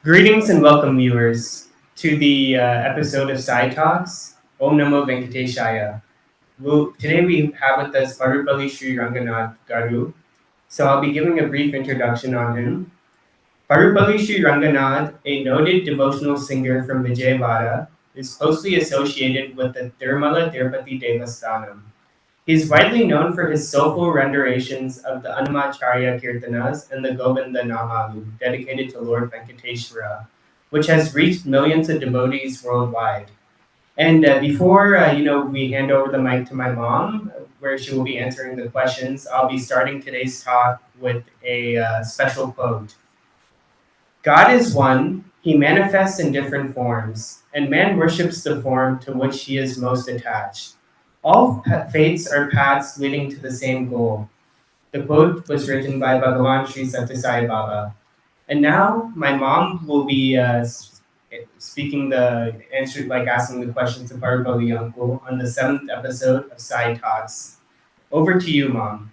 Greetings and welcome, viewers, to the episode of Sai Talks. Om Namo Venkateshaya. Today we have with us Parupalli Sri Ranganath Garu. So I'll be giving a brief introduction on him. Parupalli Sri Ranganath, a noted devotional singer from Vijayawada, is closely associated with the Tirumala Tirupati Devasthanam. He is widely known for his soulful renditions of the Annamacharya Kirtanas and the Govinda Namalu, dedicated to Lord Venkateshwara, which has reached millions of devotees worldwide. And before we hand over the mic to my mom, where she will be answering the questions, I'll be starting today's talk with a special quote. God is one, he manifests in different forms, and man worships the form to which he is most attached. All faiths are paths leading to the same goal. The quote was written by Bhagavan Sri Sathya Sai Baba. And now my mom will be asking the questions of Parupalli Uncle on the 7th episode of Sai Talks. Over to you, Mom.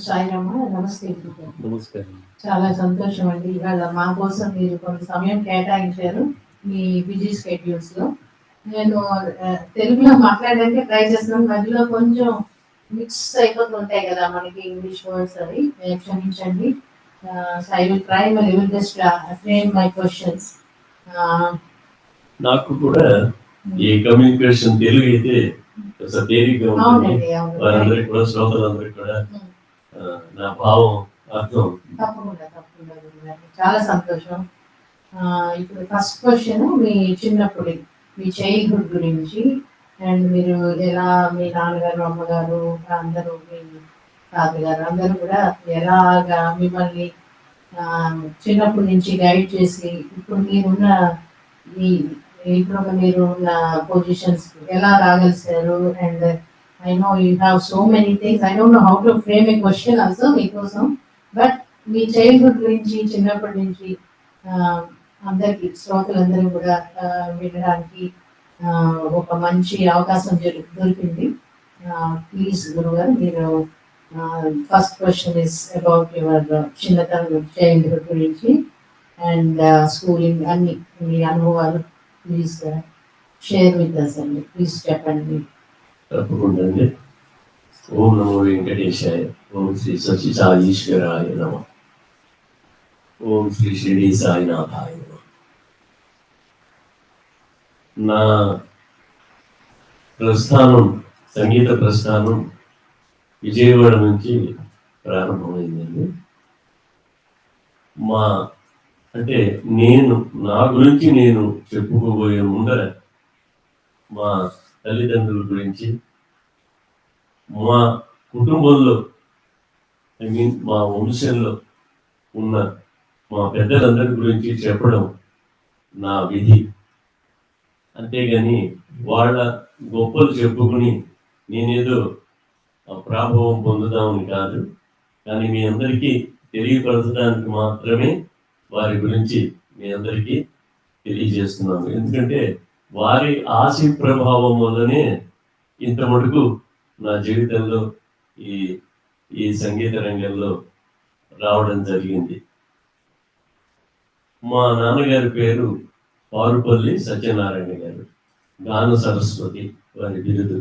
Sai Rama నమస్తే. నమస్కారం. చాలా సంతోషం అండి, ఇవాళ మా కోసం మీరు కొంత సమయం కేటాయించారు మీ బిజీ స్కెడ్యూల్స్ లో. నేను తెలుగులో మాట్లాడడానికి ట్రై చేస్తున్నాను, మధ్యలో కొంచెం మిక్స్ అయిపోతుంటాయి కదా మనకి ఇంగ్లీష్ వర్డ్స్, అవి క్షమించండి. I will try my level best frame my questions. నాకు కూడా ఈ కమ్యూనికేషన్ తెలుగు అయితే తేలిగ్గా ఉంటుంది. వారందరికీ కూడా శ్రోతలందరికీ కూడా నా భావం అర్థం. తప్పకుండా చాలా సంతోషం. ఇప్పుడు ఫస్ట్ క్వశ్చన్, మీ చిన్నప్పుడు మీ చైల్డ్హుడ్ గురించి, అండ్ మీరు ఎలా మీ నాన్నగారు అమ్మగారు అందరూ మీ తాతగారు అందరూ కూడా ఎలాగా మిమ్మల్ని చిన్నప్పటి నుంచి గైడ్ చేసి ఇప్పుడు మీరున్న మీరున్న పొజిషన్స్ ఎలా రాగలిసారు. And I know you have so many things. I don't know how to frame a question also మీకోసం. బట్ మీ చైల్డ్హుడ్ గురించి చిన్నప్పటి నుంచి అందరికి శ్రోతలందరూ కూడా వినడానికి ఒక మంచి అవకాశం దొరికింది. ప్లీజ్ గురుగారు, మీరు first question is about your చిన్నతనం చైల్డ్హుడ్ గురించి అండ్ స్కూలింగ్ అన్ని మీ అనుభవాలు ప్లీజ్ షేర్ విత్ అస్ అండి. ప్లీజ్ చెప్పండి. తప్పకుండా అండి. ఓం నమో వెంకటేశాయ. ఓం శ్రీ సచి సాయీశ్వరాయ నమ. ఓం శ్రీ షిరిడి సాయినాథాయ నమ. నా ప్రస్థానం, సంగీత ప్రస్థానం విజయవాడ నుంచి ప్రారంభమైందండి. నా గురించి నేను చెప్పుకోబోయే ముందర మా తల్లిదండ్రుల గురించి, మా కుటుంబంలో మా వంశంలో ఉన్న మా పెద్దలందరి గురించి చెప్పడం నా విధి. అంతేగాని వాళ్ళ గొప్పలు చెప్పుకుని నేనేదో ప్రాభవం పొందుదామని కాదు. కానీ మీ అందరికీ తెలియపరచడానికి మాత్రమే వారి గురించి మీ అందరికీ తెలియజేస్తున్నాను. ఎందుకంటే వారి ఆశీ ప్రభావం వల్లనే ఇంత మటుకు నా జీవితంలో ఈ సంగీత రంగంలో రావడం జరిగింది. మా నాన్నగారి పేరు పారుపల్లి సత్యనారాయణ గారు, గాన సరస్వతి వారి బిరుదు.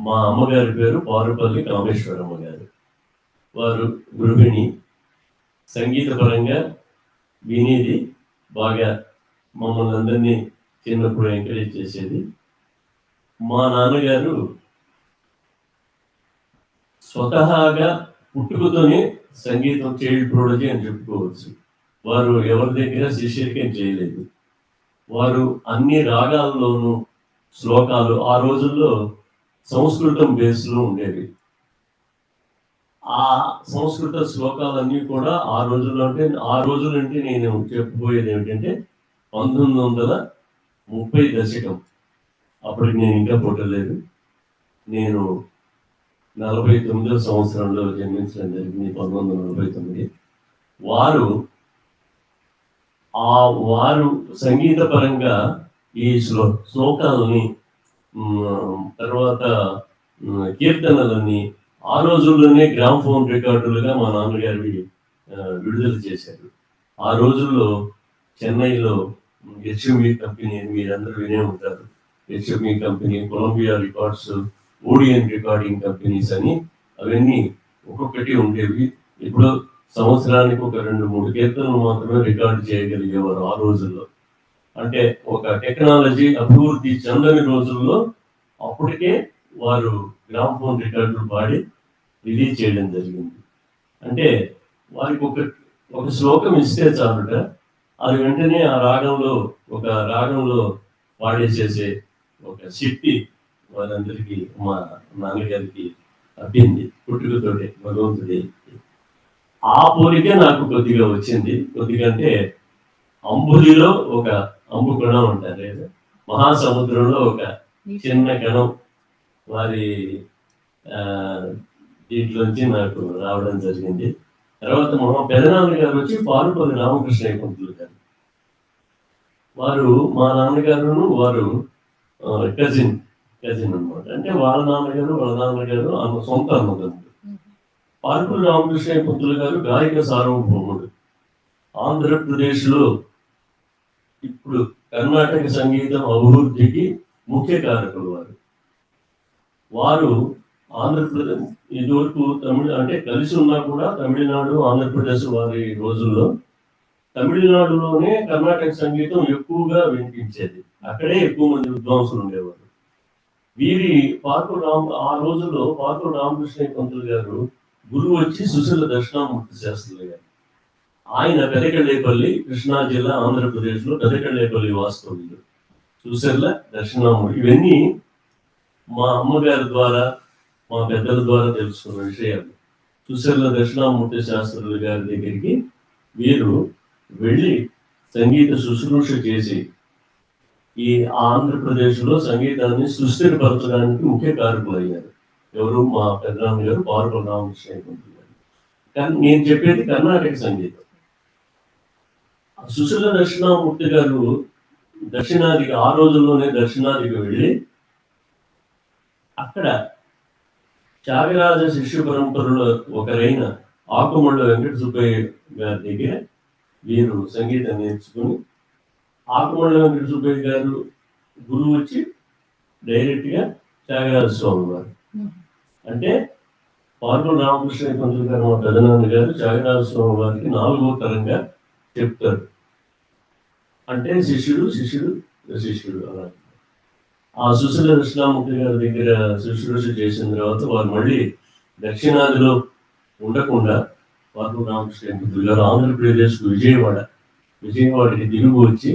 మా అమ్మగారి పేరు పారుపల్లి కామేశ్వరమ్మ గారు. వారు గృహిణి. సంగీత పరంగా వినేది బాగా, మమ్మల్ని అందరినీ చిన్నప్పుడు ఎంకరేజ్ చేసేది. మా నాన్నగారు స్వతహాగా పుట్టుకతోనే సంగీతం చైల్డ్ ప్రోడజీ అని చెప్పుకోవచ్చు. వారు ఎవరి దగ్గర శిష్యరికం చేయలేదు. వారు అన్ని రాగాల్లోనూ శ్లోకాలు, ఆ రోజుల్లో సంస్కృతం బేస్లో ఉండేవి. ఆ సంస్కృత శ్లోకాలన్నీ కూడా ఆ రోజులంటే నేను చెప్పబోయేది ఏమిటంటే 1930 దశకం. అప్పటికి నేను ఇంకా పుట్టలేదు. నేను 49వ సంవత్సరంలో జన్మించడం జరిగింది, 1949. వారు సంగీత పరంగా ఈ శ్లోకాలని, తర్వాత కీర్తనలని ఆ రోజుల్లోనే గ్రామ్ఫోన్ రికార్డులుగా మా నాన్నగారివి విడుదల చేశారు. ఆ రోజుల్లో చెన్నైలో హెచ్ఎంఈ కంపెనీ అని మీరందరూ వినే ఉంటారు. HME company, Columbia Records, Odeon recording companies అని అవన్నీ ఒక్కొక్కటి ఉండేవి. ఇప్పుడు సంవత్సరానికి ఒక 2-3 కీర్తనలు మాత్రమే రికార్డు చేయగలిగేవారు ఆ రోజుల్లో. అంటే ఒక టెక్నాలజీ అభివృద్ధి చెందని రోజుల్లో అప్పటికే వారు గ్రామ్ఫోన్ రికార్డులు పాడి రిలీజ్ చేయడం జరిగింది. అంటే వారికి ఒక శ్లోకం ఇస్తే చాలుట, అది వెంటనే ఆ రాగంలో పాడేసేసే ఒక శక్తి వారందరికీ మా నాన్నగారికి అబ్బింది పుట్టుకతోటి భగవంతుడి. ఆ పోలిక నాకు కొద్దిగా వచ్చింది. కొద్దిగా అంటే అంబులిలో ఒక అంబు కణం అంటారు లేదా, మహాసముద్రంలో ఒక చిన్న కణం వారి దీంట్లోంచి నాకు రావడం జరిగింది. తర్వాత మా పెదనాన్న గారు వచ్చి పారుపల్లి రామకృష్ణయ్య పంతులు గారు. వారు మా నాన్నగారును వారు కజిన్ అనమాట. అంటే వాళ్ళ నాన్నగారు సొంత అన్నదమ్ముడు. పారుపల్లి రామకృష్ణయ్య పంతులు గారు గాయక సార్వభౌముడు. ఆంధ్రప్రదేశ్లో ఇప్పుడు కర్ణాటక సంగీతం అభివృద్ధికి ముఖ్య కారకులు వారు ఆంధ్రప్రదేశ్ ఇదివరకు అంటే కలిసి ఉన్నా కూడా తమిళనాడు, ఆంధ్రప్రదేశ్ వారి రోజుల్లో తమిళనాడులోనే కర్ణాటక సంగీతం ఎక్కువగా వినిపించేది. అక్కడే ఎక్కువ మంది విద్వాంసులు ఉండేవారు. ఆ రోజుల్లో పార్కుల రామకృష్ణయ్య పంతులు గారు గురువు వచ్చి సుశీల దక్షిణామూర్తి శాస్త్రులు గారు. ఆయన పెదకళ్ళేపల్లి, కృష్ణా జిల్లా, ఆంధ్రప్రదేశ్లో పెదకళ్ళేపల్లి వాస్తవ్యులు. సుశీల దక్షిణామూర్తి. ఇవన్నీ మా అమ్మగారి ద్వారా, మా పెద్దల ద్వారా తెలుసుకున్న విషయాలు. సుశీల దక్షిణామూర్తి శాస్త్రులు గారి దగ్గరికి వీరు వెళ్ళి సంగీత శుశ్రూష చేసి ఈ ఆంధ్రప్రదేశ్లో సంగీతాన్ని సుస్థిరపరచడానికి ముఖ్య కారకులు అయ్యారు. ఎవరు? మా పెద్దనాన్న గారు పార్కుల రామకృష్ణయ్య పంతులు గారు. కానీ నేను చెప్పేది కర్ణాటక సంగీతం. సుశీల దక్షిణామూర్తి గారు దక్షిణాదికి, ఆ రోజుల్లోనే దక్షిణాదికి వెళ్ళి అక్కడ త్యాగరాజ శిష్య పరంపరలో ఒకరైన ఆకుమళ్ళ వెంకట సుబ్బయ్య గారి దగ్గర వీరు సంగీతం నేర్చుకుని, ఆకుమళ్ళ వెంకట సుబ్బయ్య గారు గురువు వచ్చి డైరెక్ట్గా త్యాగరాజ స్వామి వారు. అంటే పార్కుల రామకృష్ణయ్య పంతులు గారు, మా పెదనాన్న గారు త్యాగరాజ స్వామి వారికి 4వ తరంగా చెప్తారు. అంటే శిష్యుడు అలా. ఆ సుశీల దక్షిణామూర్తి గారి దగ్గర శుశ్రూష చేసిన తర్వాత వారు మళ్ళీ దక్షిణాదిలో ఉండకుండా పార్కుల రామకృష్ణయ్య పంతులు గారు ఆంధ్రప్రదేశ్కు విజయవాడకి తిరుగు వచ్చి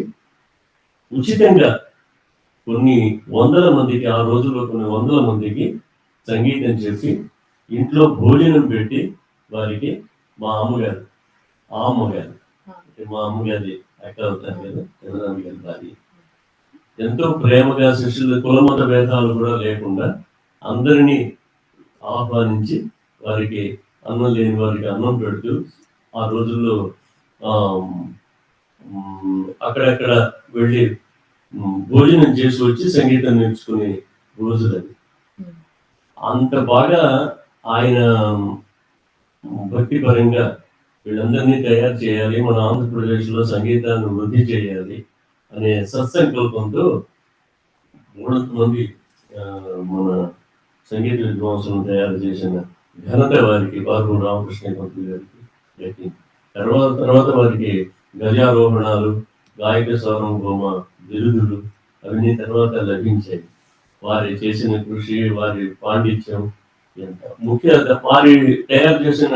ఉచితంగా కొన్ని వందల మందికి, ఆ రోజుల్లో కొన్ని వందల మందికి సంగీతం చెప్పి ఇంట్లో భోజనం పెట్టి వారికి మా అమ్మగారు అక్క అవుతారు కదా, చంద్రరామ్ గారి భార్య, ఎంతో ప్రేమగా శిష్యులు కులమత భేదాలు కూడా లేకుండా అందరినీ ఆహ్వానించి వారికి అన్నం లేని వారికి అన్నం పెడుతూ, ఆ రోజుల్లో అక్కడక్కడ వెళ్ళి భోజనం చేసి వచ్చి సంగీతం నేర్చుకునే రోజులది. అంత బాగా ఆయన భక్తిపరంగా వీళ్ళందరినీ తయారు చేయాలి, మన ఆంధ్రప్రదేశ్లో సంగీతాన్ని వృద్ధి చేయాలి అనే సత్సంకల్పంతో 300 మంది మన సంగీత విద్వాంసులను తయారు చేసిన ఘనత వారికి, పార్కుల రామకృష్ణయ్య పంతులు గారికి. తర్వాత వారికి గజారోహణాలు, గాయక సార్వభౌమ బిరుదులు అవన్నీ తర్వాత లభించాయి. వారి చేసిన కృషి, వారి పాండిత్యం ఎంత ముఖ్య. వారి తయారు చేసిన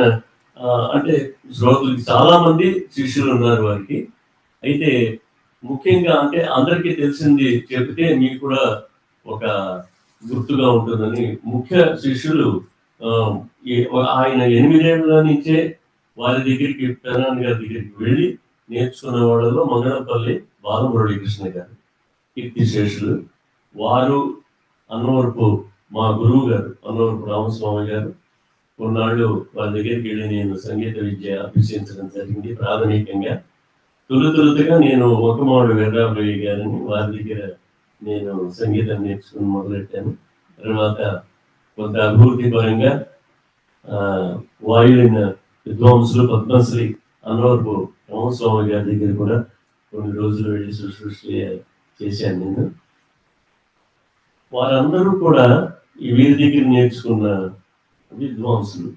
అంటే శ్రోతలకి చాలా మంది శిష్యులు ఉన్నారు వారికి. అయితే ముఖ్యంగా అంటే అందరికీ తెలిసింది చెబితే మీకు కూడా ఒక గుర్తుగా ఉంటుందని, ముఖ్య శిష్యులు ఆయన 8 ఏళ్ల నుంచే వారి దగ్గరికి, పెదనాన్న గారి దగ్గరికి వెళ్ళి నేర్చుకున్న వాళ్ళలో మంగళపల్లి బాలమురళీకృష్ణ గారు కీర్తి శేషులు. వారు అన్నవరపు మా గురువు గారు అన్నవరపు రామస్వామి గారు. కొన్నాళ్ళు వాళ్ళ దగ్గరికి వెళ్ళి నేను సంగీత విద్య అభ్యసించడం జరిగింది. ప్రాథమికంగా తొలుతొలుతుగా నేను ఒకమాడు వెర్రాబయ్య గారిని వారి దగ్గర నేను సంగీతం నేర్చుకుని మొదలెట్టాను. తర్వాత కొంత అభివృద్ధి పరంగా వాయులిన్ విద్వాంసులు పద్మశ్రీ అన్నవరపు రామస్వామి గారి దగ్గర కూడా కొన్ని రోజులు వెళ్ళి శుశ్రూష చేశాను నేను. వారందరూ కూడా ఈ వీరి దగ్గర నేర్చుకున్న విద్వాంసులు.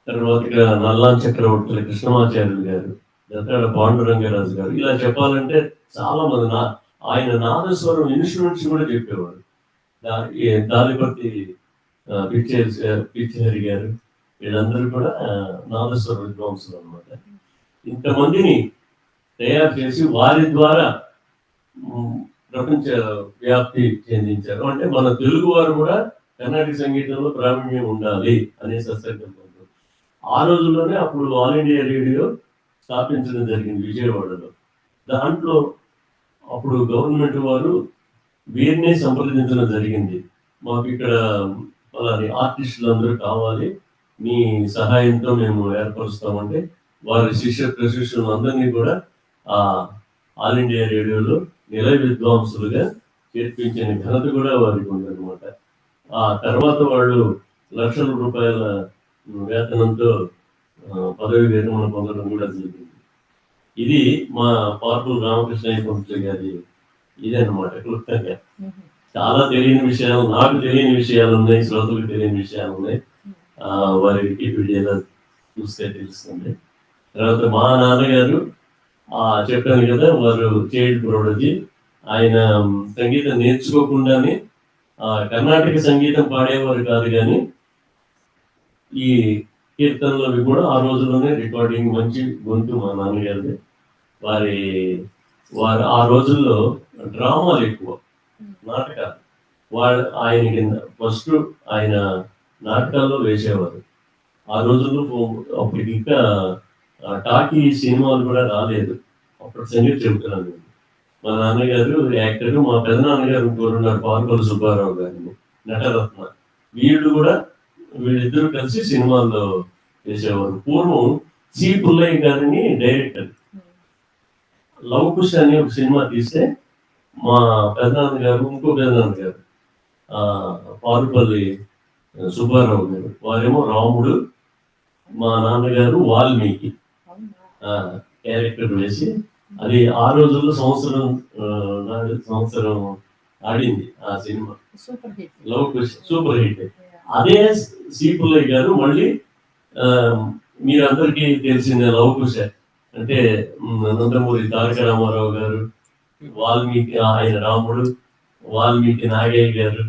తర్వాత ఇక్కడ నల్లాం చక్రవర్తుల కృష్ణమాచార్యులు గారు, దత్తాడ పాండురంగరాజు గారు, ఇలా చెప్పాలంటే చాలా మంది. ఆయన నాదస్వరం ఇన్స్ట్రుమెంట్స్ కూడా చెప్పేవారు. దాలిపర్తి పిచ్చిహరి గారు, వీళ్ళందరూ కూడా నాదస్వర విద్వాంసులు అనమాట. ఇంతమందిని తయారు చేసి వారి ద్వారా ప్రపంచ వ్యాప్తి చెందించారు. అంటే మన తెలుగు వారు కూడా కర్ణాటక సంగీతంలో ప్రావీణ్యం ఉండాలి అనే సత్సంకల్పంతో ఆ రోజుల్లోనే అప్పుడు ఆల్ ఇండియా రేడియో స్థాపించడం జరిగింది విజయవాడలో. దాంట్లో అప్పుడు గవర్నమెంట్ వారు వీరినే సంప్రదించడం జరిగింది. మాకు ఇక్కడ అలానే ఆర్టిస్టులు అందరూ కావాలి, మీ సహాయంతో మేము ఏర్పరుస్తామంటే వారి శిష్య ప్రశిష్యులు అందరినీ కూడా ఆ ఆల్ ఇండియా రేడియోలో నిలయ విద్వాంసులుగా చేర్పించిన ఘనత కూడా వారికి ఉందన్నమాట. ఆ తర్వాత వాళ్ళు లక్షల రూపాయల వేతనంతో పదవి విరమణ పొందడం కూడా జరిగింది. ఇది మా పార్పుల రామకృష్ణయ్య పంతులు గారి ఇదన్నమాట క్లుప్తంగా. చాలా తెలియని విషయాలు, నాకు తెలియని విషయాలు ఉన్నాయి, శ్రోతలకు తెలియని విషయాలు ఉన్నాయి. వారి వికీపీడియాలో చూస్తే తెలుస్తుంది. తర్వాత మా నాన్నగారు చెప్పాను కదా, వారు చైల్డ్ ప్రోడజీ. ఆయన సంగీతం నేర్చుకోకుండానే కర్ణాటక సంగీతం పాడేవారు కాదు, కానీ ఈ కీర్తనలు కూడా ఆ రోజుల్లోనే రికార్డింగ్ మంచి గొంతు మా నాన్నగారిది. వారు ఆ రోజుల్లో డ్రామాలు ఎక్కువ, నాటకాలు. ఆయన కింద ఫస్ట్ ఆయన నాటకాల్లో వేసేవారు. ఆ రోజుల్లో అప్పటికి ఇంకా టాకీ సినిమాలు కూడా రాలేదు. అప్పుడు సంగీతం చెబుతున్నాను నేను. మా నాన్నగారు యాక్టర్, మా పెదనాన్నగారు ఇంకోరున్నారు పార్పల్లి సుబ్బారావు గారిని, నటరత్న. వీళ్ళిద్దరూ కలిసి సినిమాల్లో వేసేవారు. పూర్వం సి పుల్లయ్య గారిని డైరెక్టర్. లవ్ కుష్ అనే ఒక సినిమా తీస్తే మా పెదనాన్నగారు, ఇంకో పెదనాన్నగారు పారుపల్లి సుబ్బారావు గారు, వారేమో రాముడు, మా నాన్నగారు వాల్మీకి క్యారెక్టర్ వేసి, అది ఆ రోజుల్లో సంవత్సరం ఆడింది ఆ సినిమా. లవ్ కుష్ సూపర్ హిట్. అదే సి పుల్లయ్య గారు మళ్ళీ మీరందరికీ తెలిసిందే లవ్ కుష అంటే నందమూరి తారక రామారావు గారు, వాల్మీకి ఆయన రాముడు, వాల్మీకి నాగయ్య గారు,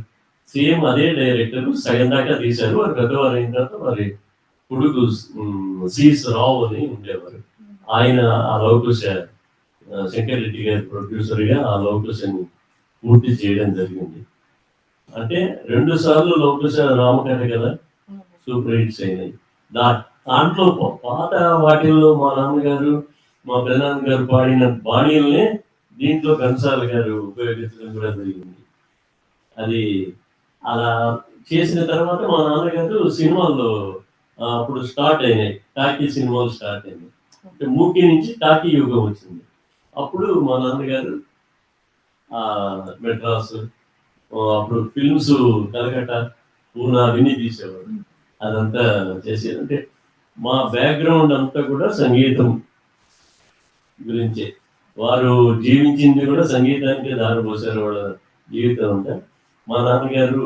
సేమ్ అదే డైరెక్టర్ సగం దాకా తీశారు. వారు పెద్దవారు అయిన తర్వాత వారి కొడుకు సీస్ రావు అని ఉండేవారు. ఆయన ఆ లవకుశ శంకర్ రెడ్డి గారి ప్రొడ్యూసర్ గా ఆ లవకుశని పూర్తి చేయడం జరిగింది. అంటే 2 సార్లు లవకుశ రామకథ కదా సూపర్ హిట్స్ అయినాయి. దాంట్లో పాత వాటిల్లో మా నాన్నగారు, మా పెదనాన్నగారు పాడిన బాణీలనే దీంట్లో ఘంటసాల గారు ఉపయోగించడం కూడా జరిగింది. అది అలా చేసిన తర్వాత మా నాన్నగారు సినిమాల్లో అప్పుడు స్టార్ట్ అయినాయి, టాకీ సినిమాలు స్టార్ట్ అయినాయి. అంటే మూకీ నుంచి టాకీ యుగం వచ్చింది. అప్పుడు మా నాన్నగారు మెడ్రాస్, అప్పుడు ఫిల్మ్స్ కలకట్ట, పూనా అవన్నీ తీసేవారు. అదంతా చేసి, అంటే మా బ్యాక్గ్రౌండ్ అంతా కూడా సంగీతం గురించే. వారు జీవించింది కూడా సంగీతానికి దారిపోసారు వాళ్ళ జీవితం అంతా. మా నాన్నగారు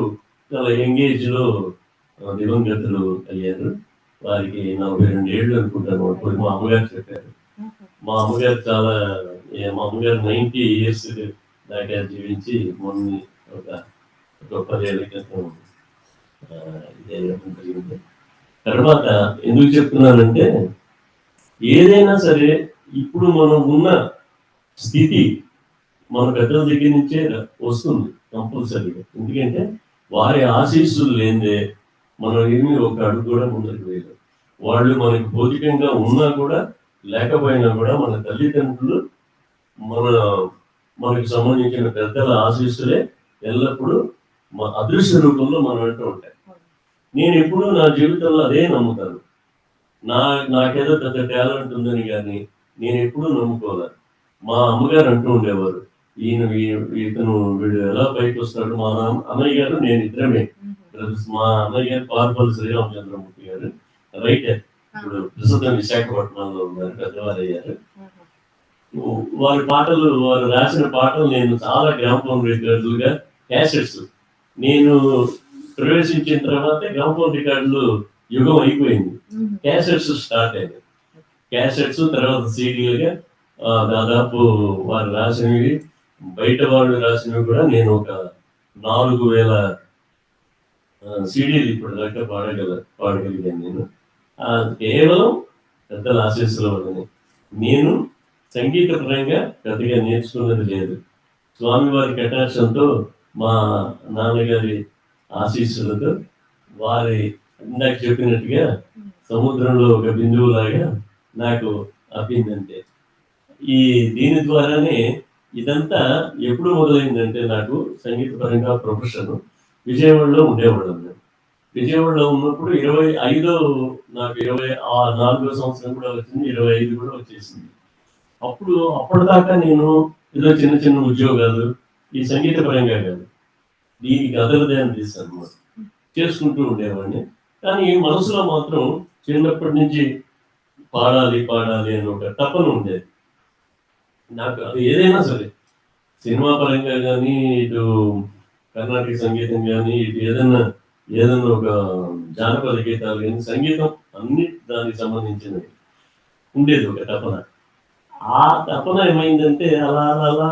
చాలా యంగేజ్ లో దివంగతులు అయ్యారు. వారికి 42 ఏళ్ళు అనుకుంటాను. మా అమ్మగారు చెప్పారు. మా అమ్మగారు 90 years దాకా జీవించి మొన్న ఒక 10 ఏళ్ళ క్రితం జరిగింది. తర్వాత ఎందుకు చెప్తున్నానంటే, ఏదైనా సరే ఇప్పుడు మనం ఉన్న స్థితి మన పెద్దల దగ్గర నుంచే వస్తుంది కంపల్సరీగా. ఎందుకంటే వారి ఆశీస్సులు లేదే మనం ఏమి ఒక అడుగు కూడా ముందుకు వేయలేదు. వాళ్ళు మనకి భౌతికంగా ఉన్నా కూడా లేకపోయినా కూడా మన తల్లిదండ్రులు మనకు సంబంధించిన పెద్దల ఆశీస్సులే ఎల్లప్పుడూ అదృశ్య రూపంలో మనం అంటూ ఉంటాయి. నేను ఎప్పుడూ నా జీవితంలో అదే నమ్ముతాను. నాకేదో పెద్ద టాలెంట్ ఉందని కానీ నేను ఎప్పుడూ నమ్ముకోలేదు. మా అమ్మగారు అంటూ ఉండేవారు, వీడు ఎలా పైకి వస్తాడు. మా అన్నయ్య గారు నేను ఇద్దరమే మా అన్నయ్య గారు పార్పల్లి శ్రీరామచంద్రమూర్తి గారు రైటర్, ఇప్పుడు ప్రస్తుతం విశాఖపట్నంలో ఉన్నారు, పెద్దవారు అయ్యారు. వారు రాసిన పాటలు నేను చాలా గ్రామఫోన్ రికార్డులుగా, క్యాసెట్స్, నేను ప్రవేశించిన తర్వాత గ్రామఫోన్ రికార్డులు యుగం అయిపోయింది, క్యాసెట్స్ స్టార్ట్ అయింది. క్యాసెట్స్ తర్వాత సీడీలుగా దాదాపు వారు రాసినవి, బయట వాళ్ళు రాసినవి కూడా నేను ఒక 4000 సీడీలు ఇప్పటిదాకా పాడగలిగాను నేను. కేవలం పెద్దల ఆశీస్సుల వల్లనే. నేను సంగీత పరంగా పెద్దగా నేర్చుకున్నది లేదు. స్వామివారి కటాక్షంతో, మా నాన్నగారి ఆశీస్సులతో, వారి ఇందాక చెప్పినట్టుగా సముద్రంలో ఒక బిందువులాగా నాకు అబ్బిందంటే, దీని ద్వారానే ఇదంతా ఎప్పుడు మొదలైందంటే, నాకు సంగీత పరంగా ప్రొఫెషన్ విజయవాడలో ఉండేవాళ్ళం. విజయవాడలో ఉన్నప్పుడు 24వ సంవత్సరం కూడా వచ్చింది, 25 కూడా వచ్చేసింది. అప్పటిదాకా నేను ఏదో చిన్న చిన్న ఉద్యోగాలు, ఈ సంగీత పరంగా కాదు, దీనికి అదరదాన్ని తీసాను చేసుకుంటూ ఉండేవాడిని. కానీ మనసులో మాత్రం చిన్నప్పటి నుంచి పాడాలి అని ఒక తపన ఉండేది నాకు. అది ఏదైనా సరే, సినిమా పరంగా కానీ, ఇటు కర్ణాటక సంగీతం కానీ, ఇటు ఏదైనా ఒక జానపద గీతాలు కానీ, సంగీతం అన్ని దానికి సంబంధించినవి ఉండేది ఒక తపన. ఆ తపన ఏమైందంటే అలా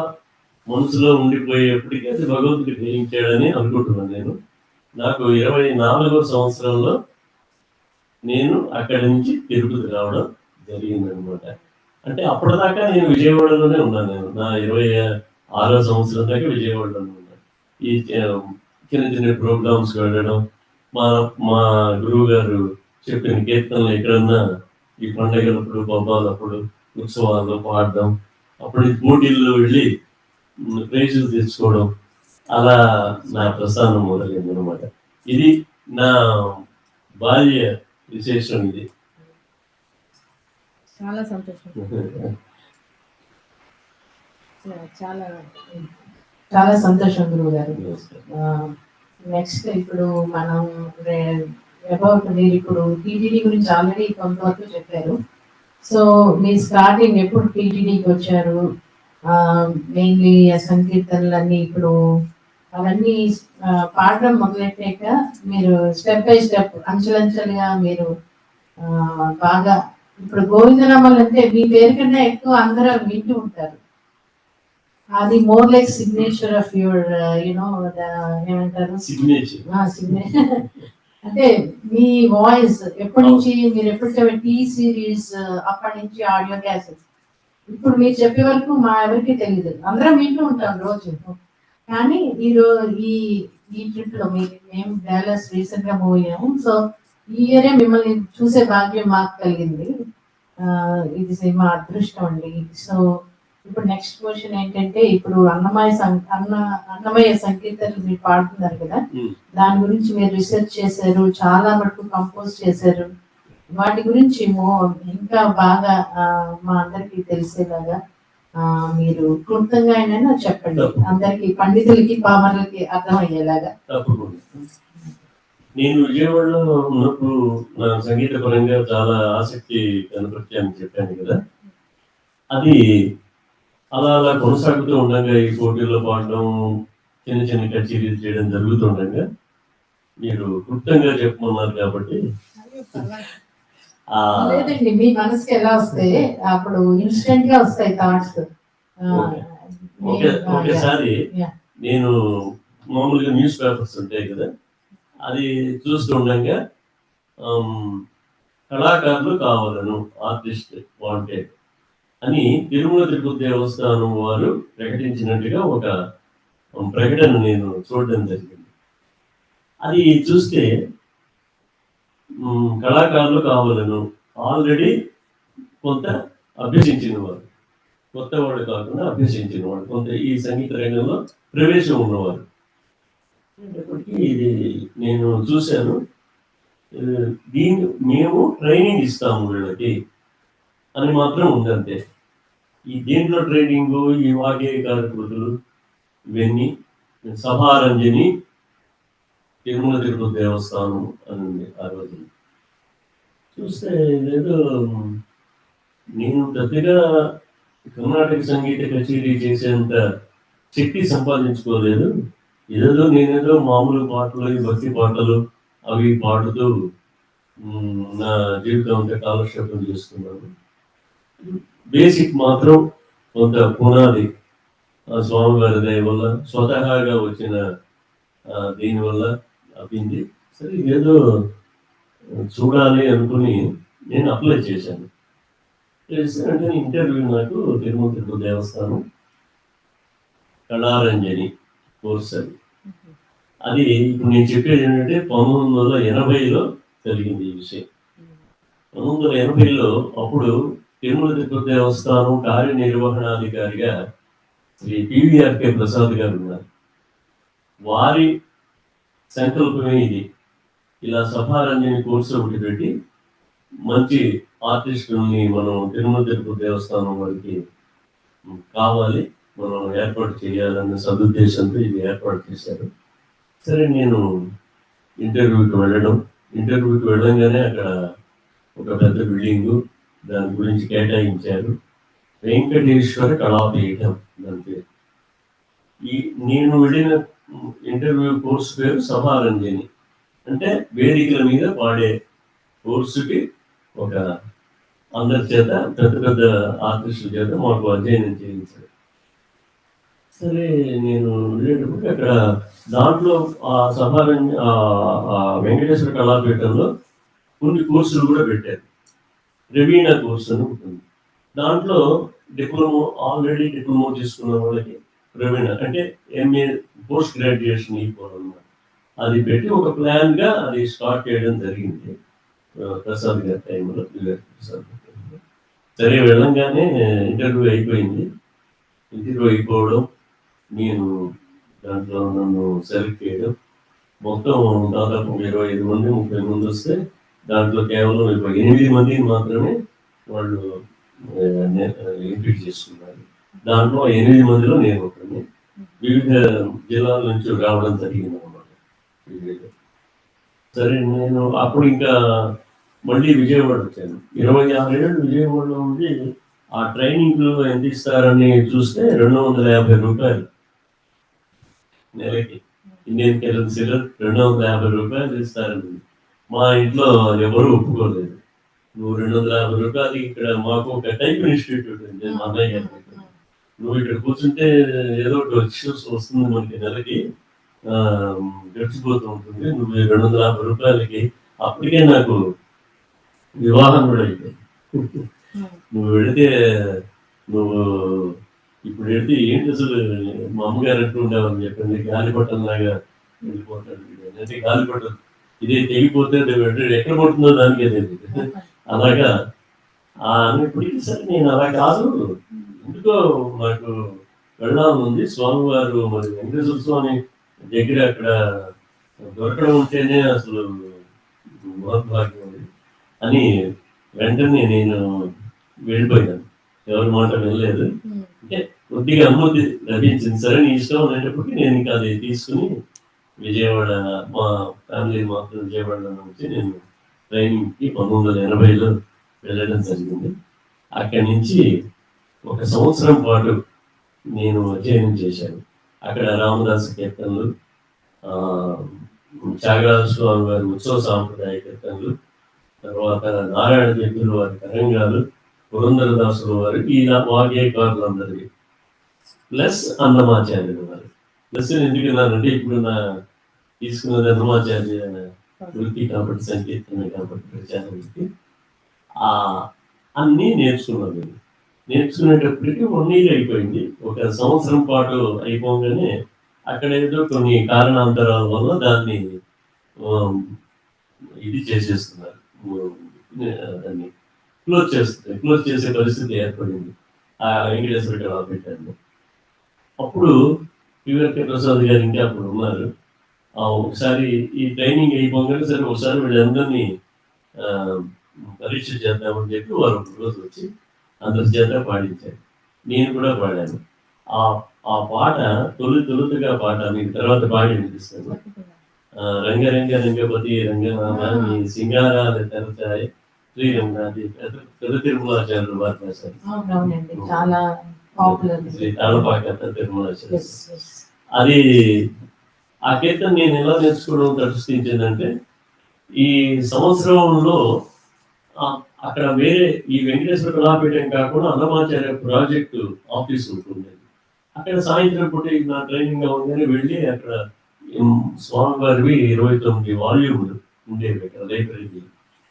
మనసులో ఉండిపోయేప్పటికీ అది భగవంతుడు గ్రహించాడని అనుకుంటున్నాను నేను. నాకు 24వ సంవత్సరంలో నేను అక్కడి నుంచి తిరుపతి రావడం జరిగిందనమాట. అంటే అప్పటిదాకా నేను విజయవాడలోనే ఉన్నాను. నా 26వ సంవత్సరం దాకా విజయవాడలోనే ఉన్నాను. ఈ చిన్న చిన్న ప్రోగ్రామ్స్ వెళ్ళడం, మా గురువు గారు చెప్పిన కీర్తనలు ఎక్కడన్నా ఈ పండగలప్పుడు, పబ్బాలప్పుడు, ఉత్సవాల్లో పాడడం, అప్పుడు పోటీల్లో వెళ్ళి ప్రైజులు తెచ్చుకోవడం, అలా నా ప్రస్థానం మొదలైంది అనమాట. ఇది నా బాల్య విశేషం. ఇది చాలా సంతోషం, చాలా సంతోషం గురువు గారు. నెక్స్ట్ ఇప్పుడు మనం మీరు ఇప్పుడు టీటీడీ గురించి ఆల్రెడీ కొంతవరకు చెప్పారు. సో మీ స్టార్టింగ్ ఎప్పుడు టీటీడీకి వచ్చారు, మెయిన్లీ సంకీర్తనలన్నీ ఇప్పుడు అవన్నీ పాడడం మొదలెట్టాక మీరు స్టెప్ బై స్టెప్, అంచెలంచెలుగా మీరు బాగా, ఇప్పుడు గోవిందనామాలు అంటే మీ పేరు కన్నా ఎక్కువ అందరూ వింటూ ఉంటారు. అది more like signature of your ఏమంటారు, సిగ్నేచర్. అంటే మీ వాయిస్ ఎప్పటి నుంచి, మీరు ఎప్పుడు టీ సిరీస్ అప్పటి నుంచి ఆడియో క్యాసెట్స్, ఇప్పుడు మీరు చెప్పే వరకు మా ఎవరికి తెలియదు, అందరం వింటూ ఉంటాం రోజు. కానీ ఈ ట్రిప్ లో మేము డాలస్ రీసెంట్ గా మూవ్ అయ్యాము. సో ఈ ఇయరే మిమ్మల్ని చూసే భాగ్యం మాకు కలిగింది. ఇది మా అదృష్టం అండి. సో ఇప్పుడు నెక్స్ట్ క్వశ్చన్ ఏంటంటే, ఇప్పుడు అన్నమయ్య సంకీర్తనలు మీరు పాడుతున్నారు కదా, దాని గురించి మీరు రీసెర్చ్ చేశారు, చాలా మటుకు కంపోజ్ చేశారు. వాటి గురించి ఇంకా బాగా మా అందరికి తెలిసేలాగా మీరు క్లుప్తంగా అయినా చెప్పండి, అందరికి, పండితులకి పామరులకి అర్థమయ్యేలాగా. నేను విజయవాడలో ఉన్నప్పుడు నా సంగీత పరంగా చాలా ఆసక్తి కనపరిచాను చెప్పాను కదా, అది అలా కొనసాగుతూ ఉండగా, ఈ పోటీల్లో పాడడం, చిన్న చిన్న కచేరీలు చేయడం జరుగుతుండగా, మీరు క్లుప్తంగా చెప్పమన్నారు కాబట్టి. లేదండి, మీ మనసుకి ఎలా వస్తే అప్పుడు ఇన్స్టెంట్ గా వస్తాయి థాట్స్. ఒకసారి నేను మామూలుగా న్యూస్ పేపర్స్ ఉంటాయి కదా, అది చూస్తూ ఉండగా కళాకారులు కావాలను, ఆర్టిస్ట్ వాంటెడ్ అని తిరుమల తిరుపతి దేవస్థానం వారు ప్రకటించినట్టుగా ఒక ప్రకటన నేను చూడడం జరిగింది. అది చూస్తే కళాకారులు కావాలను, ఆల్రెడీ కొంత అభ్యసించిన వారు, కొత్త వాళ్ళు కాకుండా అభ్యసించిన వాడు, కొంత ఈ సంగీత రంగంలో ప్రవేశం ఉన్నవారు. ఇది నేను చూశాను. మేము ట్రైనింగ్ ఇస్తాము వీళ్ళకి అని మాత్రం ఉందంతే. దీంట్లో ట్రైనింగ్, ఈ వాగే కార్యకృతులు, ఇవన్నీ సభారంజని, తిరుమల తిరుపతి దేవస్థానం అని ఉంది ఆ రోజు. చూస్తే ఇదేదో నేను పెద్దగా కర్ణాటక సంగీత కచేరీ చేసేంత శక్తి సంపాదించుకోలేదు. నేనేదో మామూలు పాటలు, ఈ భక్తి పాటలు అవి పాడుతూ నా జీవితం అంతా కాలక్షేపం చేస్తున్నాను. బేసిక్ మాత్రం కొంత పునాది స్వామివారి దయ వల్ల స్వతహాగా వచ్చిన దీనివల్ల అయింది. సరే ఇదేదో చూడాలి అనుకుని నేను అప్లై చేశాను. చేస్తే ఇంటర్వ్యూ నాకు తిరుమల తిరుపతి దేవస్థానం కళారంజని కోర్స్ అది ఇప్పుడు నేను చెప్పేది ఏంటంటే 1980లో జరిగింది ఈ విషయం. 1980లో అప్పుడు తిరుమల తిరుపతి దేవస్థానం కార్యనిర్వహణాధికారిగా శ్రీ పివిఆర్కే ప్రసాద్ గారు ఉన్నారు. వారి సంకల్పమే ఇది. ఇలా సభారంజని కోర్సు ఒకటి పెట్టి మంచి ఆర్టిస్టుల్ని మనం తిరుమల తిరుపతి దేవస్థానం వారికి కావాలి, మనం ఏర్పాటు చేయాలన్న సదుద్దేశంతో ఇది ఏర్పాటు చేశారు. సరే నేను ఇంటర్వ్యూకి వెళ్ళంగానే అక్కడ ఒక పెద్ద బిల్డింగు దాని గురించి కేటాయించారు. వెంకటేశ్వర కళాపీఠం దాని పేరు. నేను వెళ్ళిన ఇంటర్వ్యూ కోర్సు పేరు సభారంజని, అంటే వేదికల మీద పాడే కోర్సుకి ఒక అందరి చేత పెద్ద పెద్ద ఆర్టిస్టుల చేత మాకు అధ్యయనం చేయించారు. సరే నేను వెళ్ళేటప్పుడు అక్కడ దాంట్లో ఆ వెంకటేశ్వర కళాపీఠంలో కొన్ని కోర్సులు కూడా పెట్టారు. రవీణ కోర్సు అని ఉంటుంది. దాంట్లో ఆల్రెడీ డిప్లొమా తీసుకున్న వాళ్ళకి రవీణ అంటే ఎంఏ పోస్ట్ గ్రాడ్యుయేషన్ అయిపోవాలన్నమాట. అది పెట్టి ఒక ప్లాన్ గా అది స్టార్ట్ చేయడం జరిగింది ప్రసాద్ గారి టైంలో, ప్రసాద్ గారి టైంలో. సరే వెళ్ళంగానే ఇంటర్వ్యూ అయిపోవడం, నేను దాంట్లో నన్ను సెలెక్ట్ చేయడం. మొత్తం దాదాపు 25 మంది 30 మంది వస్తే దాంట్లో కేవలం 8 మందిని మాత్రమే వాళ్ళు ఎంపిక చేసుకున్నారు. దాంట్లో 8 మందిలో నేను ఒకరిని. వివిధ జిల్లాల నుంచి రావడం జరిగింది అన్నమాట. సరే నేను అప్పుడు ఇంకా మళ్ళీ విజయవాడ వచ్చాను. 26 ఏళ్ళు విజయవాడలో ఉండి ఆ ట్రైనింగ్ ఎంత ఇస్తారని చూస్తే 250 రూపాయలు నెలకి. ఇండియన్ కరెన్సీలో 250 రూపాయలు ఇస్తారని మా ఇంట్లో ఎవరు ఒప్పుకోలేదు. నువ్వు 250 రూపాయలు ఇక్కడ మాకు ఒక టైప్ ఇన్స్టిట్యూట్ ఉంది మా అన్నయ్య గారి, నువ్వు ఇక్కడ కూర్చుంటే ఏదో ఒకటి వస్తుంది మనకి నెలకి, గడిచిపోతూ ఉంటుంది. నువ్వు 250 రూపాయలకి అప్పటికే నాకు వివాహం కూడా అయిపోయింది. నువ్వు ఇప్పుడు వెళితే ఏంటి అసలు మా అమ్మగారు ఎట్లా ఉండేవాళ్ళని చెప్పండి, గాలిపట్టంలాగా వెళ్ళిపోతాడు అంటే గాలిపట్టం ఇదే తెగిపోతే ఎక్కడ పడుతుందో దానికే తెలియదు. అలాగా ఇప్పటికీ సరే నేను అలా కాదు, ఎందుకో నాకు వెళ్ళాలని ఉంది. స్వామివారు మరి వెంకటేశ్వర స్వామి దగ్గర అక్కడ దొరకడం ఉంటేనే అసలు మహద్భాగ్యం అని వెంటనే నేను వెళ్ళిపోయాను. ఎవరి మాట వెళ్ళలేదు. అంటే కొద్దిగా అనుమతి లభించింది. సరే నీ ఇష్టం అనేటప్పటికీ నేను ఇంకా అది తీసుకుని విజయవాడ మా ఫ్యామిలీ మాత్రం విజయవాడలో నుంచి నేను ట్రైనింగ్కి 1980లో వెళ్ళడం జరిగింది. అక్కడి నుంచి 1 సంవత్సరం పాటు నేను అధ్యయనం చేశాను. అక్కడ రామదాసు కీర్తనలు, త్యాగరాజ స్వామి వారి ఉత్సవ సాంప్రదాయ కీర్తనలు, తర్వాత నారాయణ దీపుల వారి తరంగాలు, పురంధరదాసుల వారు, ఈ వాగ్గేయకారులందరివి, ప్లస్ అన్నమాచార్యుల వారు. ప్లస్ ఎందుకున్నానంటే ఇప్పుడు నా తీసుకున్నది అన్నమాచార్య వృత్తి కాబట్టి, సంకీర్తన కాబట్టి, ప్రచార వృత్తి అన్నీ నేర్చుకున్నాను. నేర్చుకునేటప్పటికీ 1 year అయిపోయింది. 1 సంవత్సరం పాటు అయిపోగానే అక్కడ ఏదో కొన్ని కారణాంతరాల వల్ల దాన్ని ఇది చేసేస్తున్నారు, దాన్ని క్లోజ్ చేసే పరిస్థితి ఏర్పడింది ఆ వెంకటేశ్వర కళాపీఠాన్ని. అప్పుడు పివిఆర్కే ప్రసాద్ గారు ఇంకా అప్పుడు ఉన్నారు. ఒకసారి ఈ ట్రైనింగ్ అయిపోగానే సరే ఒకసారి వీళ్ళందరినీ పరీక్ష చేద్దామని చెప్పి వారు ఒక రోజు వచ్చి అందరి చేత పాడించారు. నేను కూడా పాడాను. ఆ పాట తొలుతగా పాట మీకు తర్వాత పాడి వినిపిస్తాను. రంగరంగ రంగపతి రంగనాథ మీ సింగారాలు తెరచాయి శ్రీరంగనాథి పెద్ద తిరుమలాచార్యులు వారు రాశారు. అవునవునండి, చాలా పాపులర్. శ్రీ తాళపాక తిరుమలాచార్యులు. అది ఆ కీర్తన నేను ఎలా నేర్చుకోవడం ప్రతిష్ఠించిందంటే, ఈ సంవత్సరంలో అక్కడ వేరే ఈ వెంకటేశ్వర కళాపీఠం కాకుండా అన్నమాచార్య ప్రాజెక్టు ఆఫీస్ ఉంటుంది. అక్కడ సాయంత్రం పూట నా ట్రైనింగ్ అవగానే వెళ్ళి అక్కడ స్వామివారివి 29 వాల్యూములు ఉండేవి అక్కడ లైబ్రరీ.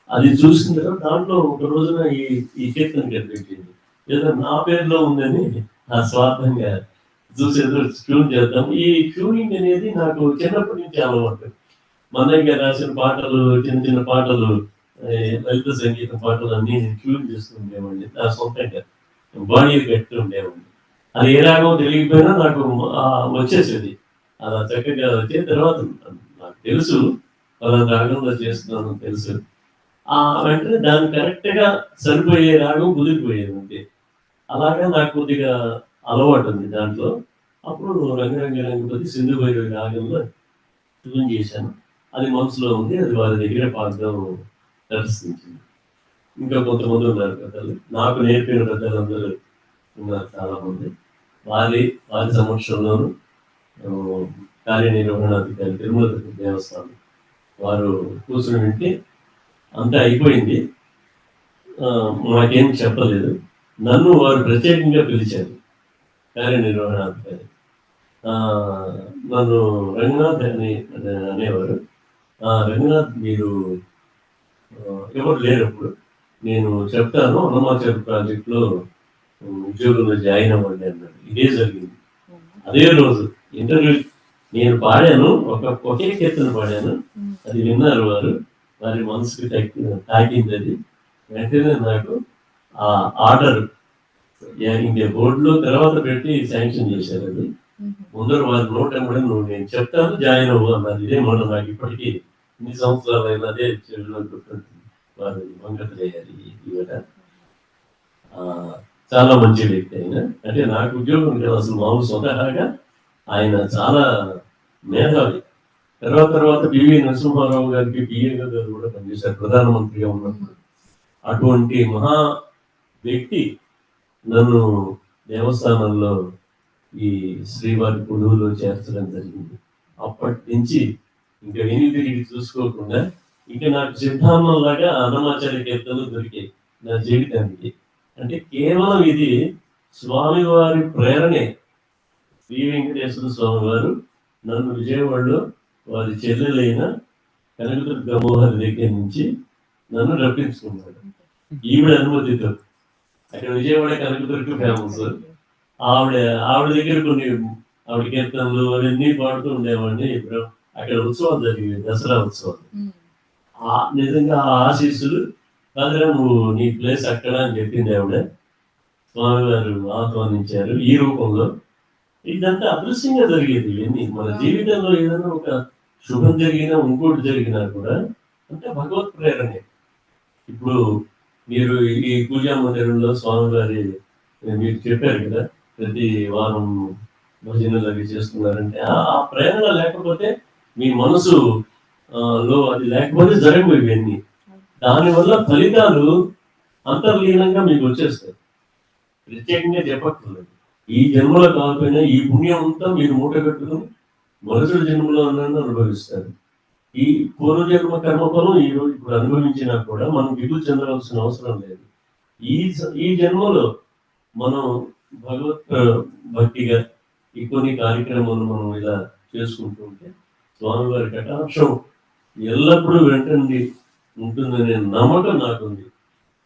అది చూసిన తర్వాత దాంట్లో ఒక రోజున ఈ కీర్తన కనిపించింది. ఏదో నా పేరులో ఉందని ఆ స్వార్థంగా చూసేదో ట్యూన్ చేద్దాం. ఈ ట్యూనింగ్ అనేది నాకు చిన్నప్పటి నుంచి అలవాటు. మన్నయ్య గారు రాసిన పాటలు, చిన్న చిన్న పాటలు, లలిత సంగీతం పాటలు అన్నీ నేను ట్యూన్ చేస్తుండేవాడిని. నా సొంతంగా బాడీ కట్టి ఉండేవాడిని. అది ఏ రాగం తెలియకపోయినా నాకు వచ్చేసేది. అలా చక్కగా వచ్చిన తర్వాత నాకు తెలుసు పలానా రాగంలో చేస్తున్నాను తెలుసు. వెంటనే దాన్ని కరెక్ట్ గా సరిపోయే రాగం కుదిరిపోయేది అంతే. అలాగా నాకు కొద్దిగా అలవాటు ఉంది దాంట్లో. అప్పుడు రంగరంగ రంగపతి సింధు భైరవి రాగంలో ట్యూన్ చేశాను. అది మనసులో ఉంది. అది వారి దగ్గర పాడడం దర్శించింది. ఇంకా కొంతమంది ఉన్నారు పెద్దలు, నాకు నేర్పిన పెద్దలందరూ ఉన్నారు చాలా మంది. వారి సమక్షంలోనూ కార్యనిర్వహణాధికారి తిరుమల దేవస్థానం వారు కూర్చుని వింటే అంతా అయిపోయింది. మాకేం చెప్పలేదు. నన్ను వారు ప్రత్యేకంగా పిలిచారు కార్యనిర్వహణాధికారి. నన్ను రంగనాథ్ అని అనేవారు. రంగనాథ్ మీరు ఎవరు లేనప్పుడు నేను చెప్తాను, అన్నమాచార్య ప్రాజెక్ట్లో ఉద్యోగంలో జాయిన్ అవ్వండి అన్నాడు. ఇదే జరిగింది. అదే రోజు ఇంటర్వ్యూ నేను పాడాను, ఒకే కీర్తన పాడాను. అది విన్నారు వారు, వారి మనసుకి తాకింది. అది వెంటనే నాకు ఆ ఆర్డర్ ఇంకే బోర్డులో తర్వాత పెట్టి శాంక్షన్ చేశారు. అది ముందర వారి నోట్ అమ్మడం, నువ్వు నేను చెప్తాను జాయిన్ అవ్వు అన్నారు. ఇదే మాట నాకు ఇప్పటికీ ఇన్ని సంవత్సరాలు అయినా అదే చెడులో గుర్తుంటుంది. వారు మంగతయ్యారు. చాలా మంచి వ్యక్తి ఆయన. అంటే నాకు ఉద్యోగం కదా అసలు మామూలు స్వతహాగా ఆయన చాలా మేధావి. తర్వాత పివి నరసింహారావు గారికి పిఏగా గారు కూడా పనిచేశారు ప్రధానమంత్రిగా ఉన్నప్పుడు. అటువంటి మహా వ్యక్తి నన్ను దేవస్థానంలో ఈ శ్రీవారి కొలువులో చేర్చడం జరిగింది. అప్పటి నుంచి ఇంకా వెనుక తిరిగి చూసుకోకుండా ఇంకా నాకు సిద్ధాంతం లాగా అన్నమాచార్య కీర్తనలు దొరికాయి నా జీవితానికి. అంటే కేవలం ఇది స్వామివారి ప్రేరణే. శ్రీ వెంకటేశ్వర స్వామి వారు నన్ను విజయవాడలో వారి చెల్లెలైన కనకదుర్గ అమ్మవారి దగ్గర నుంచి నన్ను రప్పించుకున్నాడు ఈవిడ అనుమతితో. అక్కడ విజయవాడ కనకదుర్గ ఫేమస్. ఆవిడ దగ్గర కొన్ని ఆవిడ కీర్తనలు అవన్నీ పాడుతూ ఉండేవాడిని. ఇప్పుడు అక్కడ ఉత్సవాలు జరిగేవి, దసరా ఉత్సవాలు. నిజంగా ఆశీస్సులు కాదురా నువ్వు నీ ప్లేస్ అక్కడ అని చెప్పింది ఆవిడ. స్వామివారు ఆహ్వానించారు ఈ రూపంలో. ఇదంతా అదృశ్యంగా జరిగేది. ఇవన్నీ మన జీవితంలో ఏదైనా ఒక శుభం జరిగినా, ఇంకోటి జరిగినా కూడా అంటే భగవత్ ప్రేరణే. ఇప్పుడు మీరు ఈ పూజా మందిరంలో స్వామివారి మీరు చెప్పారు కదా, ప్రతి వారం భజనలు అవి చేస్తున్నారంటే ఆ ప్రేరణ లేకపోతే మీ మనసు లో అది లేకపోతే జరగవు ఇవన్నీ. దానివల్ల ఫలితాలు అంతర్లీనంగా మీకు వచ్చేస్తాయి. ప్రత్యేకంగా చెప్పక్కర్లేదు. ఈ జన్మలో కాకపోయినా ఈ పుణ్యం అంతా మీరు మూట కట్టుకుని మరుసటి జన్మలో అన్న అనుభవిస్తారు. ఈ పూర్వజన్మ కర్మఫలం ఈ రోజు ఇప్పుడు అనుభవించినా కూడా మనం దిగులు చెందవలసిన అవసరం లేదు. ఈ జన్మలో మనం భగవత్ భక్తిగా ఈ కొన్ని కార్యక్రమాలు మనం ఇలా చేసుకుంటూ ఉంటే స్వామివారి కటాక్షం ఎల్లప్పుడూ వెంటండి ఉంటుందనే నమ్మకం నాకుంది.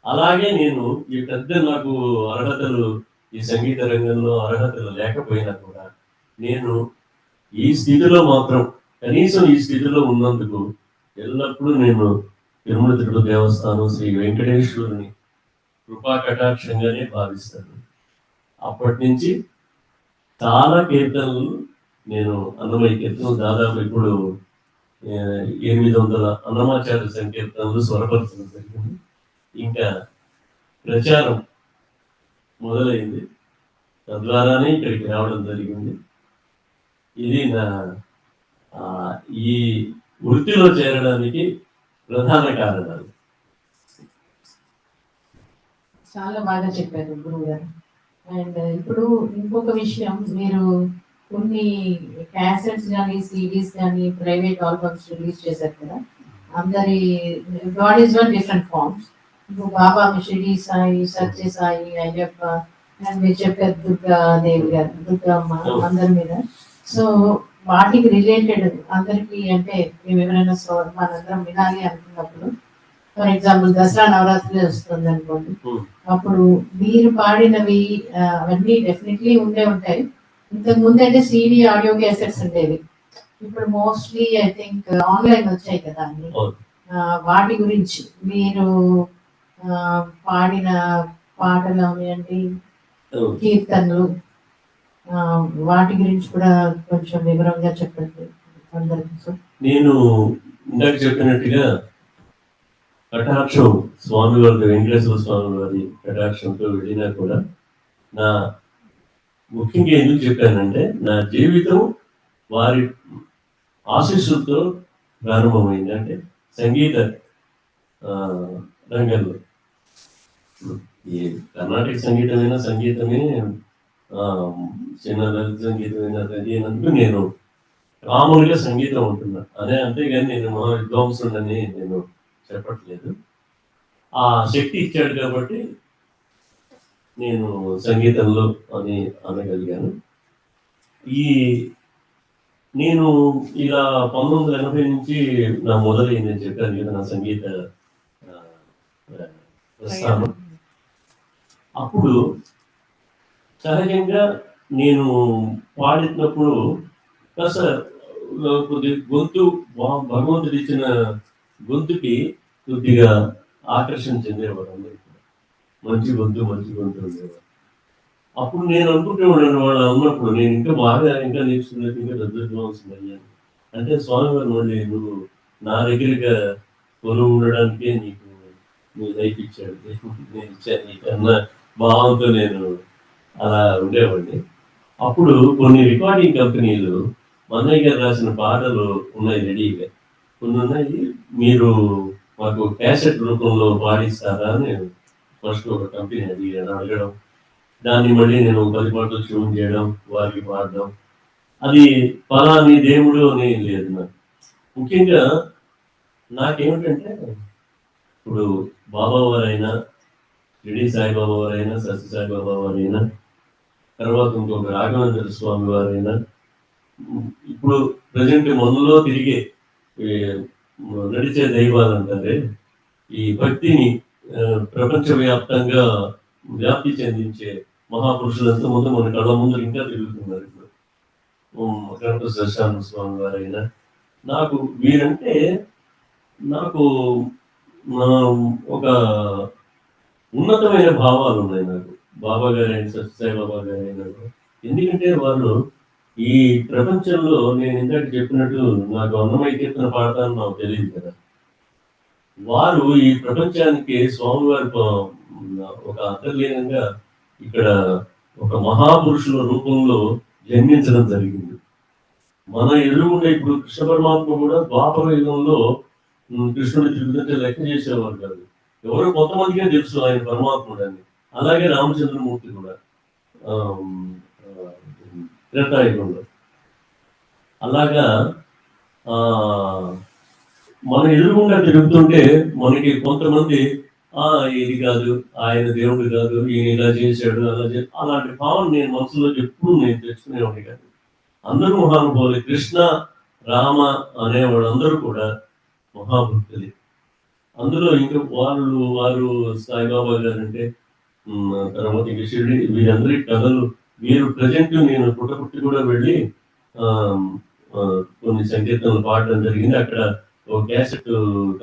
అలాగే నేను ఈ పెద్ద నాకు అర్హతలు ఈ సంగీత రంగంలో అర్హతలు లేకపోయినా కూడా నేను ఈ స్థితిలో మాత్రం కనీసం ఈ స్థితిలో ఉన్నందుకు ఎల్లప్పుడూ నేను తిరుమల తిరుపతి దేవస్థానం శ్రీ వెంకటేశ్వరుని కృపా కటాక్షంగానే భావిస్తాను. అప్పటి నుంచి చాలా కీర్తనలు నేను అన్నమయ్య కీర్తనలు దాదాపు ఇప్పుడు 800 అన్నమాచార్య సంకీర్తనలు స్వరపరచడం జరిగింది. ఇంకా ప్రచారం మొదలైంది, తద్వారానే ఇక్కడికి రావడం జరిగింది. ఇది నా ఈ వృత్తిలో చేరడానికి ప్రధాన కారణాలు. చాలా బాగా చెప్పారు గురువు గారు. అండ్ ఇప్పుడు ఇంకొక విషయం, మీరు కొన్ని క్యాసెట్స్ కానీ సిడీస్ కానీ ప్రైవేట్ ఆల్బమ్స్ రిలీజ్ చేశారు కదా, అందరి god is one different forms. ఇప్పుడు బాబా షిరిడి సాయి, సత్య సాయి, అయ్యప్ప, అండ్ మీరు చెప్పారు దుర్గా దేవి గారు, దుర్గమ్మ, అందరి మీద. సో వాటికి రిలేటెడ్ అందరికీ అంటే మేము ఎవరైనా మనందరం వినాలి అనుకున్నప్పుడు, ఫర్ ఎగ్జాంపుల్ దసరా నవరాత్రి వస్తుంది అనుకోండి, అప్పుడు మీరు పాడినవి అవన్నీ డెఫినెట్లీ ఉండే ఉంటాయి. ఇంతకు ముందు అయితే సిడి ఆడియో క్యాసెట్స్ ఉండేవి, ఇప్పుడు మోస్ట్లీ ఐ థింక్ ఆన్లైన్ వచ్చాయి కదా అన్ని. వాటి గురించి మీరు పాడిన పాటలు అవనివ్వండి, కీర్తనలు, వాటి గురించి కూడా కొంచెం వివరంగా చెప్పండి అందరికీ. నేను ఇందాక చెప్పినట్టుగా కటాక్షం స్వామివారి, వెంకటేశ్వర స్వామి వారి కటాక్షంతో వెళ్ళినా కూడా నా ముఖ్యంగా ఎందుకు చెప్పానంటే, నా జీవితం వారి ఆశీస్సులతో ప్రారంభమైంది. అంటే సంగీత రంగంలో ఈ కర్ణాటక సంగీతమైనా సంగీతమే, చిన్న లలిత సంగీతమైనా చదివినందుకు నేను మామూలుగా సంగీతం ఉంటున్నా అదే, అంతేగాని నేను మహా విద్వాంసుడని నేను చెప్పట్లేదు. ఆ శక్తి ఇచ్చాడు కాబట్టి నేను సంగీతంలో అని అనగలిగాను. నేను ఇలా 1980 నుంచి నా మొదలైందని చెప్పాను కదా నా సంగీత ప్రస్థానం. అప్పుడు సహజంగా నేను పాడినప్పుడు కాస్త కొద్ది గొంతు భగవంతుడు ఇచ్చిన గొంతుకి కొద్దిగా ఆకర్షణ చెందేవాడు అందరికీ. మంచి గొంతు ఉండేవాడు. అప్పుడు నేను అనుకుంటే ఉన్నాను, వాళ్ళు అన్నప్పుడు నేను ఇంకా బాగా ఇంకా నేర్చుకున్నట్టు ఇంకా రద్దుకోవాల్సింది అయ్యాను. అంటే స్వామివారు మళ్ళీ నువ్వు నా దగ్గరగా కొలువు ఉండడానికే నీకు లైఫ్ ఇచ్చాడు, నేను ఇచ్చాను నీకన్నా భావంతో నేను అలా ఉండేవాడిని. అప్పుడు కొన్ని రికార్డింగ్ కంపెనీలు మన్నయ్య గారు రాసిన పాటలు ఉన్నాయి రెడీగా, కొన్ని ఉన్నాయి, మీరు మాకు క్యాసెట్ రూపంలో పాడిస్తారా అని ఫస్ట్ ఒక కంపెనీ అడగడం, దాన్ని మళ్ళీ నేను 10 పాటలు ట్యూన్ చేయడం, వారికి పాడడం. అది పలాని దేవుడు అని లేదు నాకు. ముఖ్యంగా నాకేమిటంటే, ఇప్పుడు బాబా వారైనా, షిరిడి సాయిబాబా వారైనా, సత్య సాయిబాబా వారైనా, తర్వాత ఇంకొక రాఘవేంద్ర స్వామి వారైనా, ఇప్పుడు ప్రజెంట్ మనలో తిరిగే నడిచే దైవాలు అంటారే, ఈ భక్తిని ప్రపంచవ్యాప్తంగా వ్యాప్తి చెందించే మహాపురుషులంతా ముందు మన కళ్ళ ముందు ఇంకా తిరుగుతున్నారు. ఇప్పుడు గణపతి సత్యనారాయణ స్వామి వారైనా, నాకు వీరంటే నాకు ఒక ఉన్నతమైన భావాలు ఉన్నాయి నాకు. బాబా గారైనా, సత్యసాయి బాబా గారైనా, ఎందుకంటే వాళ్ళు ఈ ప్రపంచంలో, నేను ఇందాక చెప్పినట్టు నాకు అన్నమయ్య కీర్తన పాడతాను నాకు తెలియదు కదా, వారు ఈ ప్రపంచానికి స్వామివారి ఒక అంతర్లీనంగా ఇక్కడ ఒక మహాపురుషుల రూపంలో జన్మించడం జరిగింది. మన ఎదురుగుండే ఇప్పుడు కృష్ణ పరమాత్మ కూడా ద్వాపర యుగంలో కృష్ణుడు తిరుగుతుంటే లెక్క చేసేవారు కాదు, ఎవరో కొంతమందికే తెలుసు ఆయన పరమాత్ముడు అని. అలాగే రామచంద్రమూర్తి కూడా త్రేతాయుగంలో. అలాగా మన ఎదురుగుండా తిరుగుతుంటే మనకి కొంతమంది ఇది కాదు, ఆయన దేవుడు కాదు, ఈయన ఇలా చేశాడు, అలాంటి భావన నేను మనసులో ఎప్పుడు నేను తెచ్చుకునేవాడిని కాదు. అందరూ మహానుభావులు, కృష్ణ రామ అనేవాడు అందరూ కూడా మహాభక్తులు. అందులో ఇంకా వారు సాయిబాబా గారు అంటే, తర్వాత ఇంక షిరిడి, వీరందరి కథలు, వీరు ప్రజెంట్ నేను పుట్టపుట్టి కూడా వెళ్ళి కొన్ని సంకీర్తనలు పాడడం జరిగింది. అక్కడ ఒక క్యాసెట్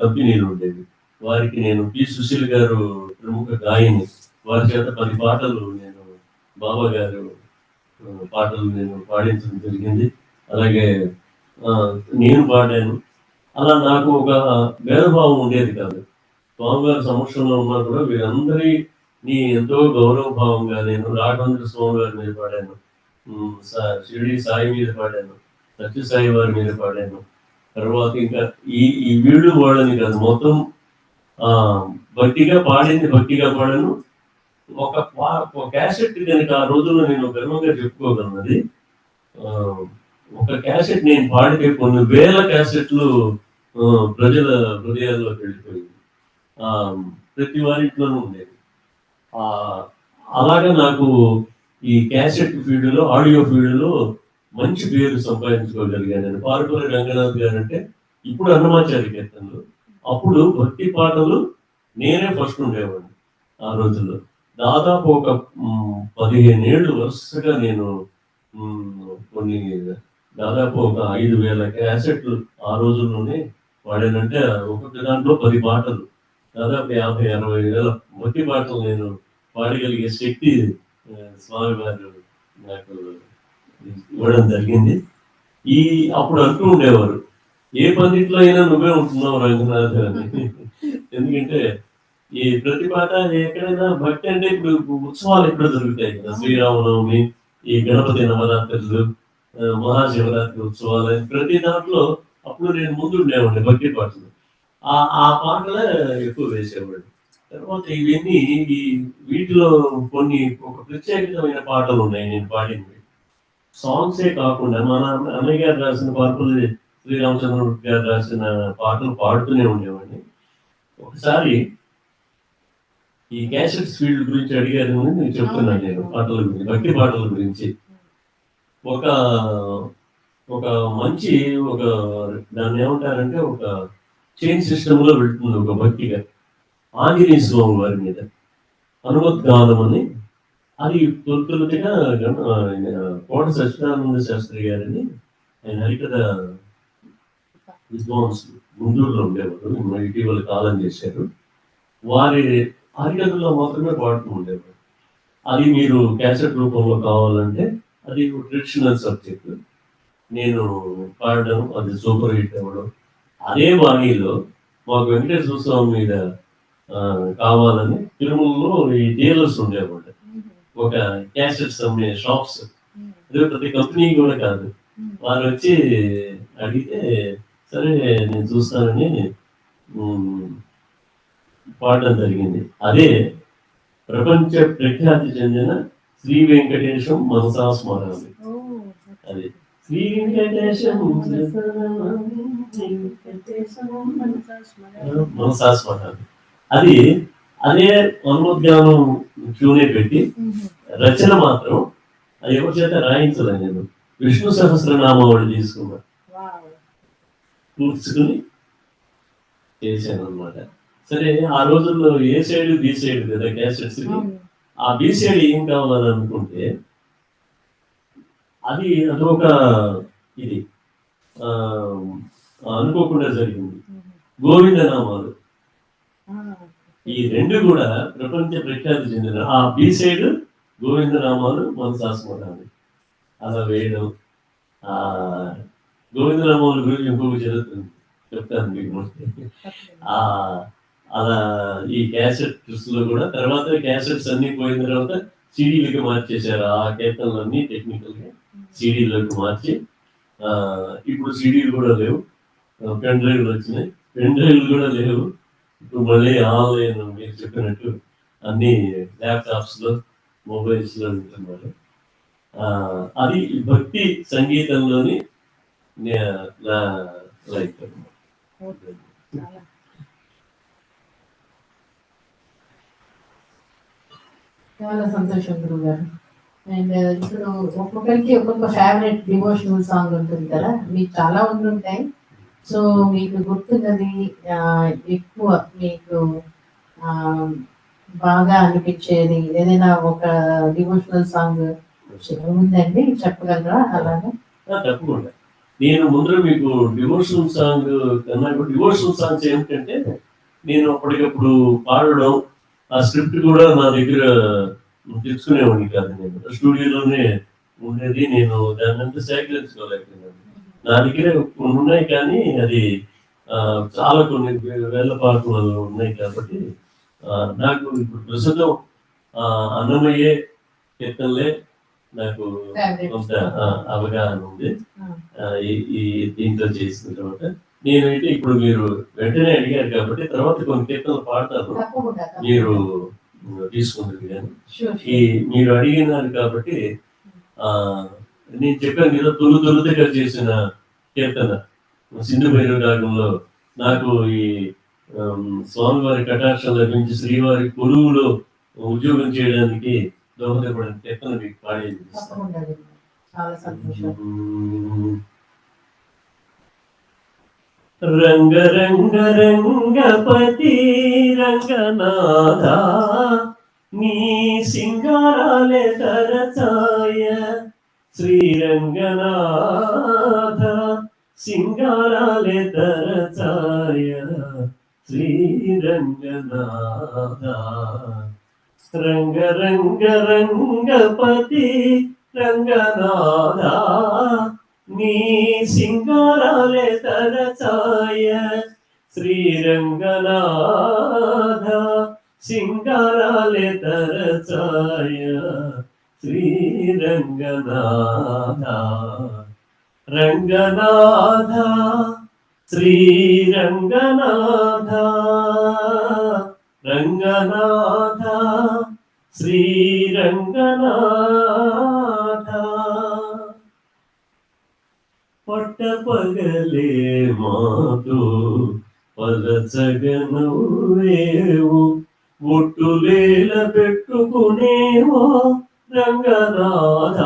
కంపెనీలు ఉండేవి, వారికి నేను పి సుశీల్ గారు ప్రముఖ గాయని, వారి చేత 10 పాటలు నేను బాబా గారు పాటలు నేను పాడించడం జరిగింది. అలాగే నేను పాడాను. అలా నాకు ఒక భేదభావం ఉండేది కాదు. స్వామివారి సమక్షంలో ఉన్నా కూడా వీరందరినీ ఎంతో గౌరవభావంగా నేను రాఘవేంద్ర స్వామి వారి మీద పాడాను, షిరిడి సాయి మీద పాడాను, సత్య సాయి వారి మీద పాడాను, తర్వాత ఇంకా ఈ వీడు వాళ్ళని కాదు, మొత్తం భక్తిగా పాడను. ఒక క్యాసెట్ కనుక ఆ రోజుల్లో నేను గర్వంగా చెప్పుకోగలను. అది ఒక క్యాసెట్ నేను పాడితే కొన్ని వేల క్యాసెట్లు ప్రజల హృదయాల్లోకి వెళ్ళిపోయింది. ప్రతి వారింట్లోనూ ఉండేది. అలాగే నాకు ఈ క్యాసెట్ ఫీల్డ్లో, ఆడియో ఫీల్డ్లో మంచి పేరు సంపాదించుకోగలిగాను నేను. పారుపల్లి రంగనాథ్ గారు అంటే ఇప్పుడు అన్నమాచార్య కీర్తనలు, అప్పుడు భక్తి పాటలు నేనే ఫస్ట్ ఉండేవాడిని ఆ రోజుల్లో. దాదాపు ఒక 15 ఏళ్ళు వరుసగా నేను కొన్ని దాదాపు ఒక 5,000 క్యాసెట్లు ఆ రోజుల్లోనే వాడానంటే, ఒక్కొక్క దాంట్లో 10 పాటలు, దాదాపు 50-60 వేల భక్తి పాటలు నేను పాడగలిగే శక్తి స్వామి వారు నాకు ఇవ్వడం జరిగింది. అప్పుడు అంటూ ఉండేవారు, ఏ పందిట్లో అయినా నువ్వే ఉంటున్నావు రంగనాథ్ అని. ఎందుకంటే ఈ ప్రతి పాట ఎక్కడైనా భక్తి అంటే, ఇప్పుడు ఉత్సవాలు ఎక్కడ జరుగుతాయి కదా, శ్రీరామనవమి, ఈ గణపతి నవరాత్రులు, మహాశివరాత్రి ఉత్సవాలు, ప్రతి దాంట్లో అప్పుడు నేను ముందు ఉండేవాడిని భక్తి పాటలు. ఆ పాటలే ఎక్కువ వేసేవాడిని. తర్వాత ఇవన్నీ వీటిలో కొన్ని ఒక ప్రత్యేకమైన పాటలు ఉన్నాయి నేను పాడింది. సాంగ్సే కాకుండా మన అన్నయ్య గారు రాసిన పాటలు, శ్రీరామచంద్రమూర్తి గారు రాసిన పాటలు పాడుతూనే ఉండేవాడిని. ఒకసారి ఈ క్యాసెట్స్ ఫీల్డ్ గురించి అడిగారు, నేను చెప్తున్నాను. నేను పాటల గురించి, భక్తి పాటల గురించి ఒక మంచి దాన్ని ఏమంటారంటే, ఒక చైన్ సిస్టమ్ లో వెళ్తుంది ఒక భక్తిగా. ఆంజనేయ స్వామి వారి మీద అనుమద్గానం అని, అది తొలుతొలుతిగా కోట సత్యనారాయణ శాస్త్రి గారిని, ఆయన హరికథ విద్వాంసులు గుంటూరులో ఉండేవారు, ఇటీవల కాలం చేశారు. వారి హరికథలో మాత్రమే పాడుతూ ఉండేవారు. అది మీరు క్యాసెట్ రూపంలో కావాలంటే అది ట్రెడిషనల్ సబ్జెక్ట్ నేను పాడడం, అది సూపర్ హిట్ అవ్వడం. అదే బాణీలో మాకు వెంకటేశ్వర స్వామి మీద కావాలని తిరుమలలో ఈ డీలర్స్ ఉండేవాళ్ళు, ఒక క్యాసెట్స్ అమ్మే షాప్స్. అదే ప్రతి కంపెనీ కూడా కాదు, వారు వచ్చి అడిగితే సరే నేను చూస్తానని పాడడం జరిగింది. అదే ప్రపంచ ప్రఖ్యాతి చెందిన శ్రీ వెంకటేశం మనసా స్మరామి. అది శ్రీ వెంకటేశం మనసా స్మరామి. అది అదే అనుమోద్గానం ట్యూనే పెట్టి, రచన మాత్రం అది ఎవరి చేత రాయించలేదు. నేను విష్ణు సహస్రనామావళి తీసుకున్నా, కూర్చుకుని చేశాను అనమాట. సరే, ఆ రోజుల్లో ఏ సైడ్ బి సైడ్ కదా క్యాసెట్స్. ఆ బి సైడ్ ఏం కావాలని అనుకుంటే, అదొక ఇది అనుకోకుండా జరిగింది. గోవిందనామాలు, ఈ రెండు కూడా ప్రపంచ ప్రఖ్యాతి చెందిన. ఆ బి సైడ్ గోవిందనామాలు మనసా స్మరామి అలా వేయడం. గోవిందనామాల గురించి ఇంకొక జరుగుతుంది, చెప్తాను మీకు. అలా ఈ క్యాసెట్స్ లో కూడా తర్వాత క్యాసెట్స్ అన్ని పోయిన తర్వాత సిడీలకి మార్చేశారు. ఆ కీర్తనలన్నీ టెక్నికల్ గా సిడీలోకి మార్చి, ఇప్పుడు సిడీలు కూడా లేవు, పెన్ డ్రైవ్లు వచ్చినాయి. పెన్ డ్రైవ్లు కూడా లేవు, ఇప్పుడు మళ్ళీ ఆన్లైన్ మీరు చెప్పినట్టు అన్ని ల్యాప్టాప్స్ లో, మొబైల్స్ లో వింటున్నారు. అది భక్తి సంగీతంలోని లైక్. చాలా సంతోషం గురువు గారు. అండ్ ఇప్పుడు ఒక్కొక్కరికి ఒక్కొక్క ఫేవరెట్ డివోషనల్ సాంగ్ ఉంటుంది కదా, మీకు చాలా ఉంటుంటాయి. సో మీకు గుర్తున్నది, ఎక్కువ మీకు బాగా అనిపించేది ఏదైనా ఒక డివోషనల్ సాంగ్ ఉందండి, చెప్పగలరా? అలాగే తప్పకుండా. నేను ముందర మీకు డివోషనల్ సాంగ్ కన్నా, డివోషనల్ సాంగ్స్ ఏమిటంటే, నేను అప్పటికప్పుడు పాడడం, ఆ స్క్రిప్ట్ కూడా నా దగ్గర తెచ్చుకునేవాడిని కాదు. నేను స్టూడియోలోనే ఉండేది, నేను దాన్ని అంతా సేకరించుకోలేకపోయినాను. నా దగ్గర ఉన్నాయి, కానీ అది చాలా కొన్ని వేల పాటలు ఉన్నాయి. కాబట్టి నాకు ఇప్పుడు ప్రస్తుతం అన్నమయ్యే కీర్తనలే నాకు కొంత అవగాహన ఉంది ఈ దీంట్లో చేసిన తర్వాత. నేనైతే ఇప్పుడు మీరు వెంటనే అడిగారు కాబట్టి తర్వాత కొన్ని కీర్తనలు పాడతాను, మీరు తీసుకుంటారు కానీ మీరు అడిగినారు కాబట్టి నేను చెప్పాను కదా తొలి దగ్గర చేసిన కీర్తన సింధు భైరవ రాగంలో నాకు ఈ స్వామివారి కటాక్షం లభించి శ్రీవారి కొలువులో ఉద్యోగం చేయడానికి దోహదపడిన కీర్తన మీకు పాడేది. రంగ రంగ రంగపతి రంగనాథ నీ సింగారాలే తరచాయ శ్రీరంగనాథ సింగారాలే తరచాయ శ్రీరంగనాథ రంగ రంగ రంగపతి రంగనాథ నీ సింగారాలే తరచాయ శ్రీరంగనాథ సింగారాలే తరచాయ శ్రీరంగనాథ రంగనాథ శ్రీరంగనాథ రంగనాథ శ్రీరంగనాథ పట్టపగలే మాతో పలచగనవేవు ఒట్టులేల పెట్టుకునేవో రంగనాథ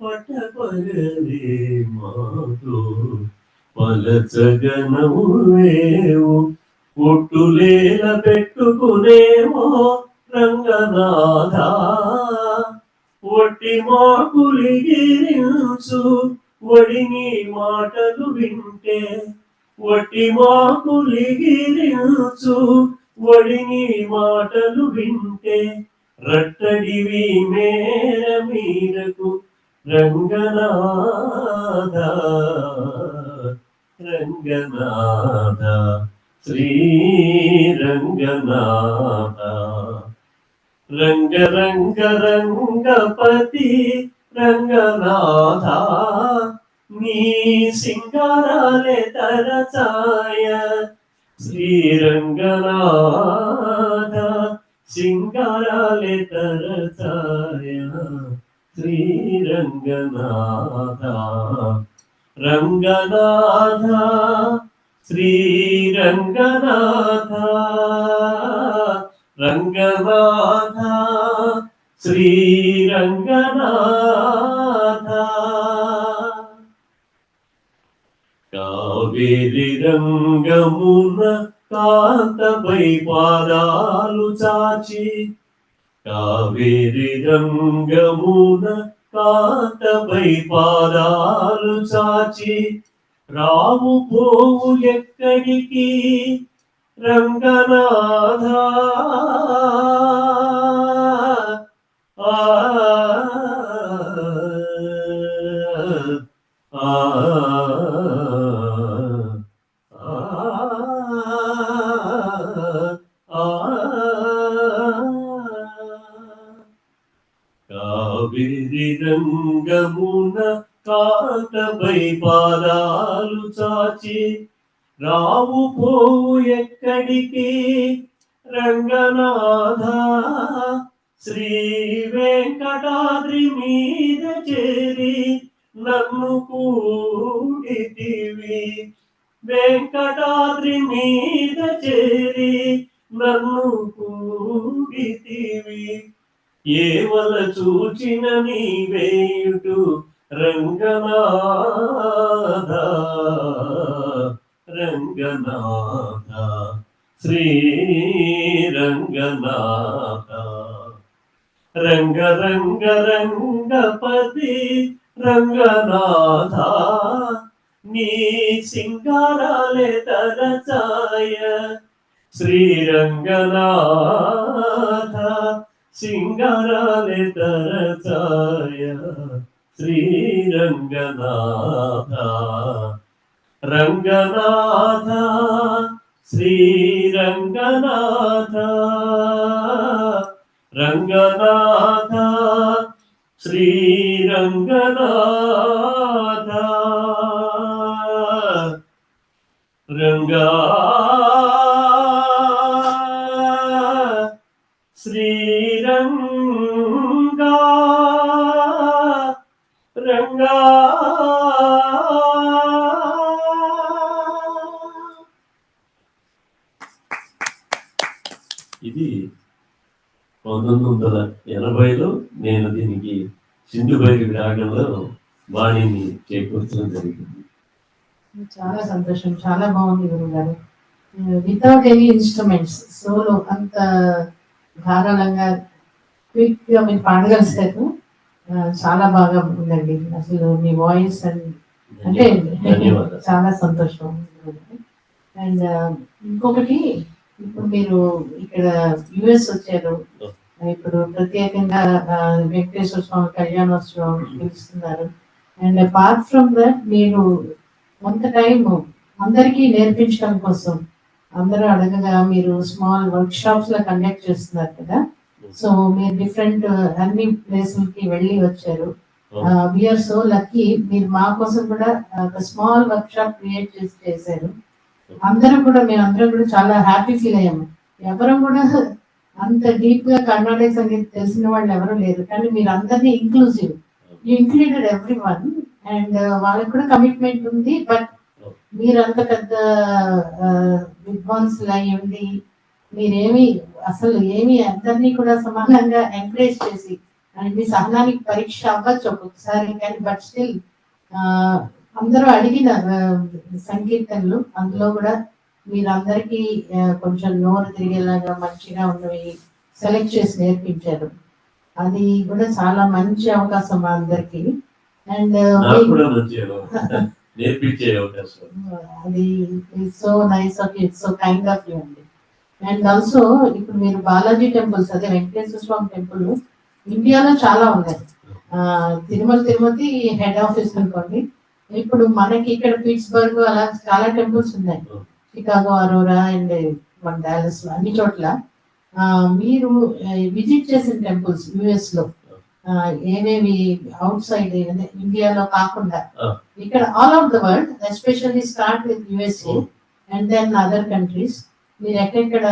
పట్టపగలే మాతో పలచగనవేవు ఒట్టులేల పెట్టుకునేవో రంగనాథ ఒట్టి మాకులిగిరించు వడిని మాటలు వింటే ఒట్టి మాకులిగిరించు వడిని మాటలు వింటే రట్టడివి మేర మీరకు రంగనాథ రంగనాథ శ్రీరంగనాథ రంగ రంగ రంగపతి రంగనాథ నీ సింగారాలే తరచాయ శ్రీరంగనాథ సింగారాలే తరచాయ శ్రీరంగనాథ రంగనాథ శ్రీరంగనాథ రంగనాథ శ్రీరంగనాథ కావేరి రంగమున కాంతపై పాదాలు చాచి కావేరి రంగమున కాంతపై పాదాలు చాచి రాము పోవు ఎక్కడికి రంగనాథ కావేరి రంగమున కాంతపై పాదాలు చాచి రావు పోవు ఎక్కడికి రంగనాథ శ్రీ వెంకటాద్రి మీద చేరి నన్ను కూడితివి వెంకటాద్రి మీద చేరి నన్ను కూడితివి ఏవల చూచిన నీవేయుటు రంగనాథ రంగనాథ శ్రీరంగనాథ రంగ రంగ రంగపతి రంగనాథ నీ సింగారాలే తరచాయ శ్రీరంగనాథ సింగారాలే తరచాయ శ్రీరంగనాథ రంగనాథ శ్రీరంగనాథ రంగనాథ శ్రీరంగనాథ రంగా శ్రీరంగా రంగా ఇది 1980లో నేను దీనికి సింధు భైరవి రాగంలో వాణిని చేకూర్చడం జరిగింది. చాలా సంతోషం, చాలా బాగుంది గురుగారు. వితౌట్ ఎనీ ఇన్స్ట్రుమెంట్స్ సోలో అంత ధారాళంగా క్విక్ గా మీరు పాడగలిసారు. చాలా బాగా ఉందండి అసలు మీ వాయిస్ అంటే ధన్యవాదాలు. చాలా సంతోషం. అండ్ ఇంకొకటి, ఇప్పుడు మీరు ఇక్కడ యుఎస్ వచ్చారు, ఇప్పుడు ప్రత్యేకంగా వెంకటేశ్వర స్వామి కళ్యాణోత్సవం పిలుస్తున్నారు. అండ్ అపార్ట్ ఫ్రమ్ దట్ మీరు కొంత టైం అందరికీ నేర్పించడం కోసం అందరూ అడగగా మీరు స్మాల్ వర్క్ షాప్స్ లా కండక్ట్ చేస్తున్నారు కదా. సో మీరు డిఫరెంట్ అన్ని ప్లేసులకి వెళ్ళి వచ్చారు. వీఆర్ సో లక్కీ, మీరు మా కోసం కూడా ఒక స్మాల్ వర్క్ షాప్ క్రియేట్ చేశారు. మేమందరం కూడా చాలా హ్యాపీ ఫీల్ అయ్యాము. ఎవరు కూడా అంత డీప్ గా కర్ణాటక సంగీతం తెలిసిన వాళ్ళు ఎవరు లేరు, కానీ మీరు అందరినీ inclusive, you included every one. And వాళ్ళకి కూడా కమిట్మెంట్ ఉంది. బట్ మీరు అంత పెద్ద విద్వాంసులు అయి ఉండి మీరేమి అసలు అందరినీ కూడా సమానంగా ఎంకరేజ్ చేసి, అండ్ మీ సహనానికి పరీక్ష అవ్వచ్చు ఒక్కొక్కసారి, కానీ బట్ స్టిల్ అందరూ అడిగిన సంకీర్తనలు అందులో కూడా మీరందరికీ కొంచెం నోరు తిరిగేలాగా మంచిగా ఉన్నవి సెలెక్ట్ చేసి నేర్పించారు. అది కూడా చాలా మంచి అవకాశం మా అందరికి. అండ్ అది so nice of you, so kind of you అండి. అండ్ ఆల్సో ఇప్పుడు మీరు బాలాజీ టెంపుల్స్, అదే వెంకటేశ్వర స్వామి టెంపుల్ ఇండియాలో చాలా ఉన్నాయి. తిరుమతి హెడ్ ఆఫీస్ అనుకోండి. ఇప్పుడు మనకి ఇక్కడ పిట్స్బర్గ్ అలా చాలా టెంపుల్స్ ఉన్నాయి, చికాగో, అరోరా అండ్ మన డాలస్ అన్ని చోట్ల. మీరు విజిట్ చేసిన టెంపుల్స్ యుఎస్ లో ఏమేమి అవుట్ సైడ్ ఇండియాలో కాకుండా ఇక్కడ all over the world, especially start with USA and then other countries, మీరు ఎక్కడెక్కడ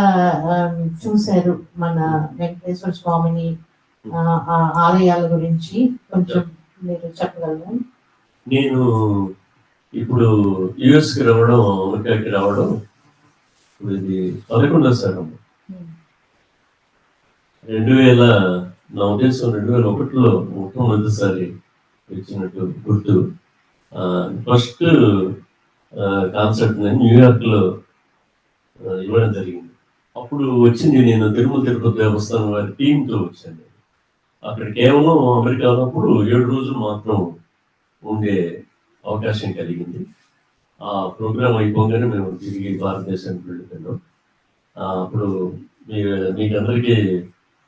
చూశారు మన వెంకటేశ్వర స్వామిని ఆలయాల గురించి కొంచెం మీరు చెప్పగలరు? నేను ఇప్పుడు యుఎస్కి రావడం, అమెరికాకి రావడం ఇప్పుడు ఇది 11వ సారం. 2000 నా ఉద్దేశం 2001లో మొట్టమొదటిసారి వచ్చినట్టు గుర్తు. ఫస్ట్ కాన్సర్ట్ నేను న్యూయార్క్లో ఇవ్వడం జరిగింది. అప్పుడు వచ్చింది నేను తిరుపతి దేవస్థానం వారి టీంతో వచ్చాను. అక్కడ కేవలం అమెరికాలో అప్పుడు 7 రోజులు మాత్రం ఉండే అవకాశం కలిగింది. ఆ ప్రోగ్రాం అయిపోగానే మేము తిరిగి భారతదేశానికి వెళ్ళిపోయాం. అప్పుడు మీకు అందరికీ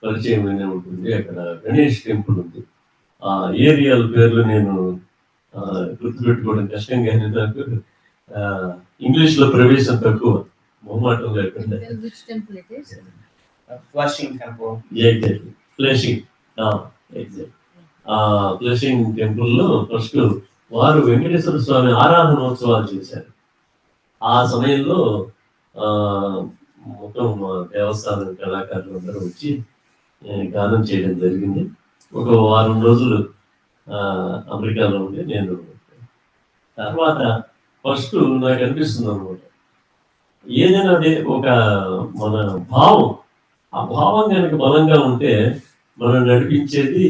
పరిచయం ఉంటుంది, అక్కడ గణేష్ టెంపుల్ ఉంది. ఆ ఏరియాల పేర్లు నేను గుర్తుపెట్టుకోవడం కష్టంగా, నాకు ఇంగ్లీష్లో ప్రవేశం తక్కువ, మొహమాటం లేకుండా. ఫ్లషింగ్ టెంపుల్లో ఫస్ట్ వారు వెంకటేశ్వర స్వామి ఆరాధనోత్సవాలు చేశారు. ఆ సమయంలో మొత్తం దేవస్థానం కళాకారులు అందరూ వచ్చి గానం చేయడం జరిగింది. ఒక 1 వారం రోజులు అమెరికాలో ఉండి నేను తర్వాత ఫస్ట్ నాకు అనిపిస్తుంది అనమాట, ఏదైనా అదే ఒక మన భావం, ఆ భావం కనుక బలంగా ఉంటే మనం నడిపించేది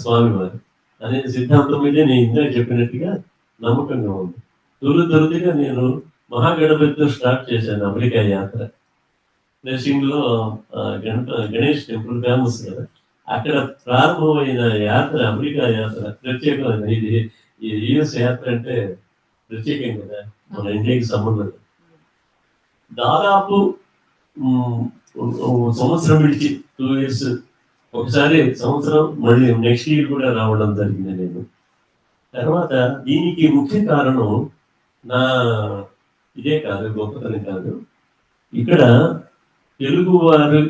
స్వామివారు అనే సిద్ధాంతం మీదే నేను ఇందాక చెప్పినట్టుగా నమ్మకంగా ఉంది. తొలిగా నేను మహాగణపతితో స్టార్ట్ చేశాను అమెరికా యాత్ర. ఫ్లషింగ్లో గణేష్ టెంపుల్ ఫేమస్ కదా, అక్కడ ప్రారంభమైన యాత్ర, అమెరికా యాత్ర ప్రత్యేకమైన. ఇది యుఎస్ యాత్ర అంటే ప్రత్యేకం కదా, మన ఇండియాకి సంబంధం. దాదాపు సంవత్సరం విడిచి 2 years ఒకసారి సంవత్సరం, మళ్ళీ నెక్స్ట్ ఇయర్ కూడా రావడం జరిగింది నేను. తర్వాత దీనికి ముఖ్య కారణం నా ఇదే కాదు, గొప్పతనం కాదు, ఇక్కడ తెలుగువారు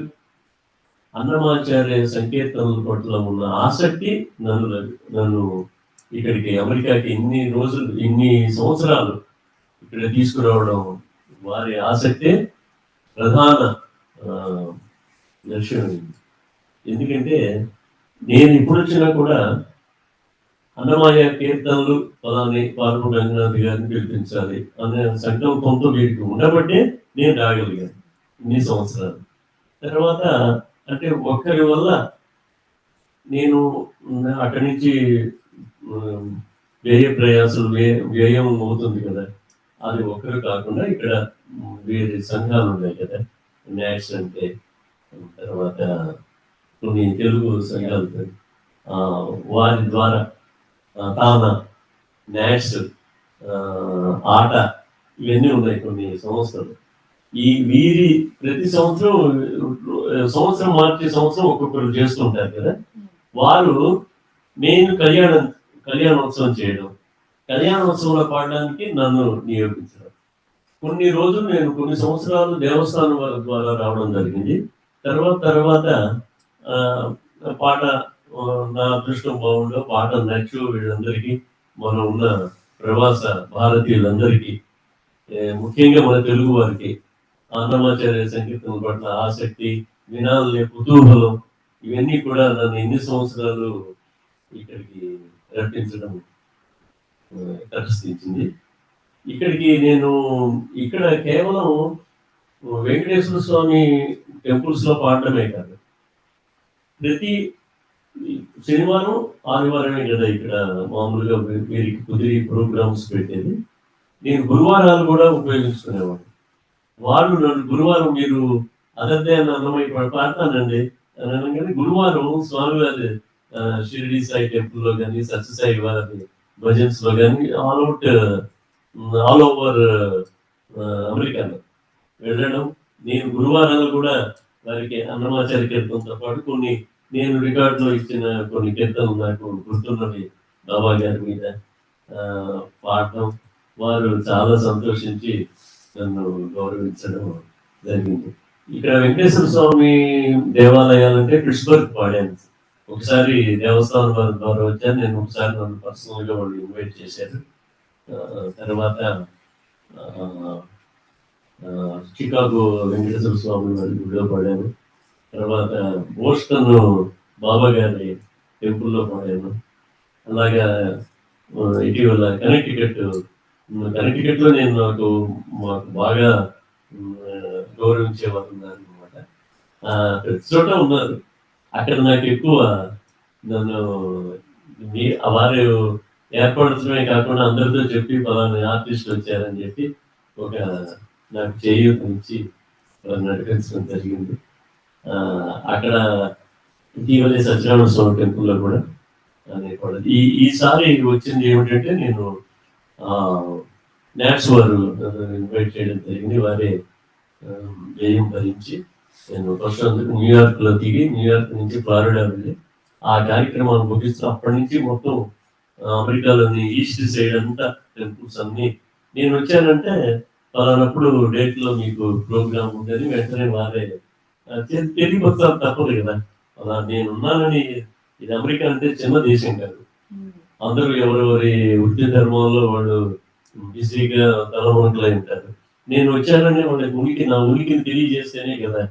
అన్నమాచార్య సంకీర్తనల పట్ల ఉన్న ఆసక్తి నన్ను ఇక్కడికి అమెరికాకి ఇన్ని సంవత్సరాలు ఇక్కడ తీసుకురావడం వారి ఆసక్తే ప్రధాన లక్ష్యం. ఎందుకంటే నేను ఇప్పుడు వచ్చినా కూడా అన్నమయ్య కీర్తనలు పలాని పార్పు రంగనాథ్ గారిని పిలిపించాలి అనే సంకల్పంతో వీరికి ఉండబట్టే నేను రాగలిగాను ఇన్ని సంవత్సరాలు. తర్వాత అంటే ఒక్కరి వల్ల నేను అక్కడి నుంచి వ్యయం అవుతుంది కదా, అది ఒక్కరు కాకుండా ఇక్కడ వేరే సంఘాలు ఉన్నాయి కదా, న్యాక్స్ అంటే, తర్వాత కొన్ని తెలుగు సంఘాలు, వారి ద్వారా తాన న్యాక్స్, ఆట, ఇవన్నీ ఉన్నాయి కొన్ని సంస్థలు. వీరి ప్రతి సంవత్సరం మార్చి సంవత్సరం ఒక్కొక్కరు చేస్తుంటారు కదా, వారు నేను కళ్యాణోత్సవం చేయడం, కళ్యాణోత్సవంలో పాడడానికి నన్ను నియోగించడం. కొన్ని సంవత్సరాలు దేవస్థానం వారి ద్వారా రావడం జరిగింది. తర్వాత పాట నా అదృష్టం బాగుండో పాట నచ్చు వీళ్ళందరికీ, మనం ఉన్న ప్రవాస భారతీయులందరికీ, ముఖ్యంగా మన తెలుగు వారికి అన్నమాచార్య సంగీతం పట్ల ఆసక్తి, వినాలనే కుతూహలం, ఇవన్నీ కూడా నన్ను ఎన్ని సంవత్సరాలు ఇక్కడికి రప్పించడం తటస్థించింది. ఇక్కడికి నేను ఇక్కడ కేవలం వెంకటేశ్వర స్వామి టెంపుల్స్ లో పాడటమే కాదు, ప్రతి శనివారం ఆదివారమే కదా ఇక్కడ మామూలుగా వీరికి కుదిరి ప్రోగ్రామ్స్ పెట్టేది. నేను గురువారాలు కూడా ఉపయోగించుకునేవాడు. వాళ్ళు నన్ను గురువారం మీరు అదర్దే అన్నమయ్య పాడతానండి అని అనగానే గురువారం స్వామివారి షిరిడి సాయి టెంపుల్లో కానీ, సత్యసాయి వారి భజన్స్ లో కానీ ఆల్ ఓవర్ అమెరికాలో వెళ్ళడం, నేను గురువారాలు కూడా వారికి అన్నమాచార్య కీర్తనతో పాటు కొన్ని నేను రికార్డులో ఇచ్చిన కొన్ని కీర్తనలు నాకు గుర్తున్నవి బాబా గారి మీద పాడటం, వారు చాలా సంతోషించి నన్ను గౌరవించడం జరిగింది. ఇక్కడ వెంకటేశ్వర స్వామి దేవాలయాలంటే పిట్స్బర్గ్ పాడాను. ఒకసారి దేవస్థానం వారి ద్వారా వచ్చాను నేను, ఒకసారి నన్ను పర్సనల్ గా వాళ్ళు ఇన్వైట్ చేశారు. తర్వాత చికాగో వెంకటేశ్వర స్వామి వారి గుడిలో పాడాను. తర్వాత బోస్టన్ బాబా గారి టెంపుల్లో పాడాను. అలాగా ఇటీవల కనెక్టికట్ లో నేను మాకు బాగా గౌరవించేవారు ఉన్నారు అనమాట. ప్రతి చోట ఉన్నారు. అక్కడ నాకు ఎక్కువ నన్ను వారు ఏర్పడటమే కాకుండా అందరితో చెప్పి పలానా ఆర్టిస్ట్ వచ్చారని చెప్పి నాకు చేయూతనిచ్చి నడిపించడం జరిగింది. అక్కడ ఇటీవలే సత్యనారాయణ స్వామి టెంపుల్లో కూడా ఈసారి వచ్చింది ఏమిటంటే, నేను నాట్స్ వారు ఇన్వైట్ చేయడం జరిగింది. వారే వ్యయం భరించి నేను ఫస్ట్ అందుకు న్యూయార్క్ లో దిగి న్యూయార్క్ నుంచి ఫ్లారిడా వెళ్ళి ఆ కార్యక్రమాన్ని ముగిస్తూ అప్పటి నుంచి మొత్తం అమెరికాలోని ఈస్ట్ సైడ్ అంతా టెంపుల్స్ అన్ని నేను వచ్చానంటే పలానప్పుడు డేట్ లో మీకు ప్రోగ్రామ్ ఉందని వెంటనే వారే తెలియపరచాలి తప్పదు కదా. అలా నేనున్నానని, ఇది అమెరికా అంటే చిన్న దేశం కాదు, అందరూ ఎవరెవరి వృత్తి ధర్మంలో వాళ్ళు బిజీగా తలమునకలై ఉంటారు. నేను వచ్చానని వాళ్ళకి నా ఉనికిని తెలియజేస్తేనే కదా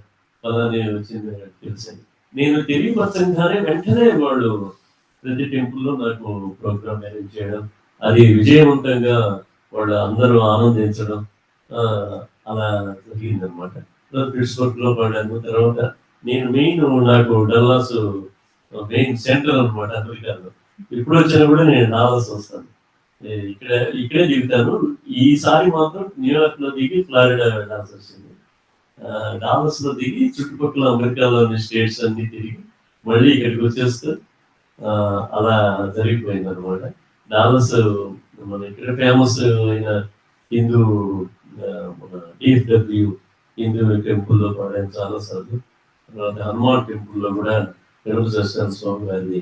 అలా నేను వచ్చింది తెలిసింది. నేను తెలియపరచంగానే వెంటనే వాళ్ళు ప్రతి టెంపుల్లో నాకు ప్రోగ్రామ్ అరేంజ్ చేయడం, అది విజయవంతంగా వాళ్ళు అందరూ ఆనందించడం అలా జరిగిందనమాట. పిట్స్బర్గ్ లో పాడాను. తర్వాత నేను నాకు డల్లాస్ మెయిన్ సెంటర్ అనమాట అమెరికాలో. ఇప్పుడు వచ్చినా కూడా నేను డాలస్ వస్తాను, ఇక్కడే దిగుతాను. ఈసారి మాత్రం న్యూయార్క్ లో దిగి ఫ్లారిడా వెళ్ళాల్సి వచ్చింది. డాలస్ లో దిగి చుట్టుపక్కల అమెరికాలోని స్టేట్స్ అన్ని తిరిగి మళ్ళీ ఇక్కడికి వచ్చేస్తూ అలా జరిగిపోయింది అనమాట. డాలస్ మన ఇక్కడ ఫేమస్ అయిన హిందూ DFW హిందూ టెంపుల్లో పాడాను చాలా సార్లు. తర్వాత హనుమాన్ టెంపుల్లో కూడా వెంకటేశ్వర స్వామి గారిది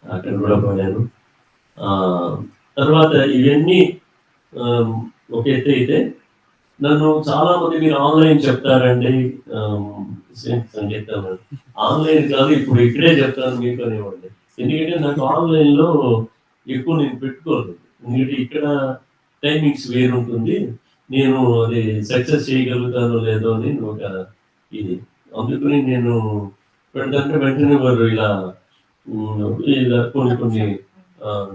అక్కడ కూడా పాడాను. తర్వాత ఇవన్నీ ఒక ఎత్తు అయితే, నన్ను చాలా మంది మీరు ఆన్లైన్ చెప్తారండి సంగీతం, ఆన్లైన్ కాదు ఇప్పుడు ఇక్కడే చెప్తాను మీకు అనేవాడిని. ఎందుకంటే నాకు ఆన్లైన్ లో ఎక్కువ నేను పెట్టుకోలేదు, ఎందుకంటే ఇక్కడ టైమింగ్స్ వేరుంటుంది. నేను అది సక్సెస్ చేయగలుగుతానో లేదో అని ఒక ఇది. అందుకని నేను పెడతంటే వెంటనే వారు ఇలా కొన్ని కొన్ని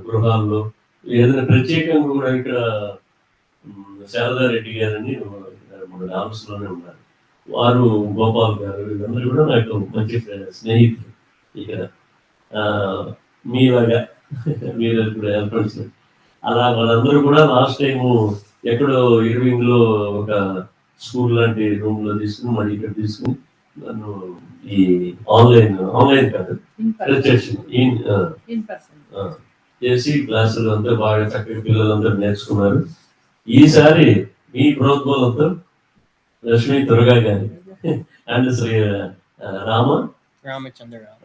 గృహాల్లో ఏదైనా ప్రత్యేకంగా కూడా ఇక్కడ శారదారెడ్డి గారని మన డామ్స్లోనే ఉన్నారు. వారు గోపాల్ గారు వీళ్ళందరూ కూడా నాకు మంచి స్నేహితులు. ఇక్కడ మీలాగా మీరు ఇప్పుడు ఏర్పరిచిన అలా వాళ్ళందరూ కూడా లాస్ట్ టైము ఎక్కడో ఇర్వింగ్లో ఒక స్కూల్ లాంటి రూమ్ లో తీసుకుని మళ్ళీ ఇక్కడ తీసుకుని నన్ను ఈ ఆన్లైన్ కాదు చేసి క్లాసులు అంతా బాగా చక్కగా పిల్లలందరూ నేర్చుకున్నారు. ఈసారి మీ ప్రోద్బలంతో లక్ష్మీ దుర్గా గారి అండ్ శ్రీ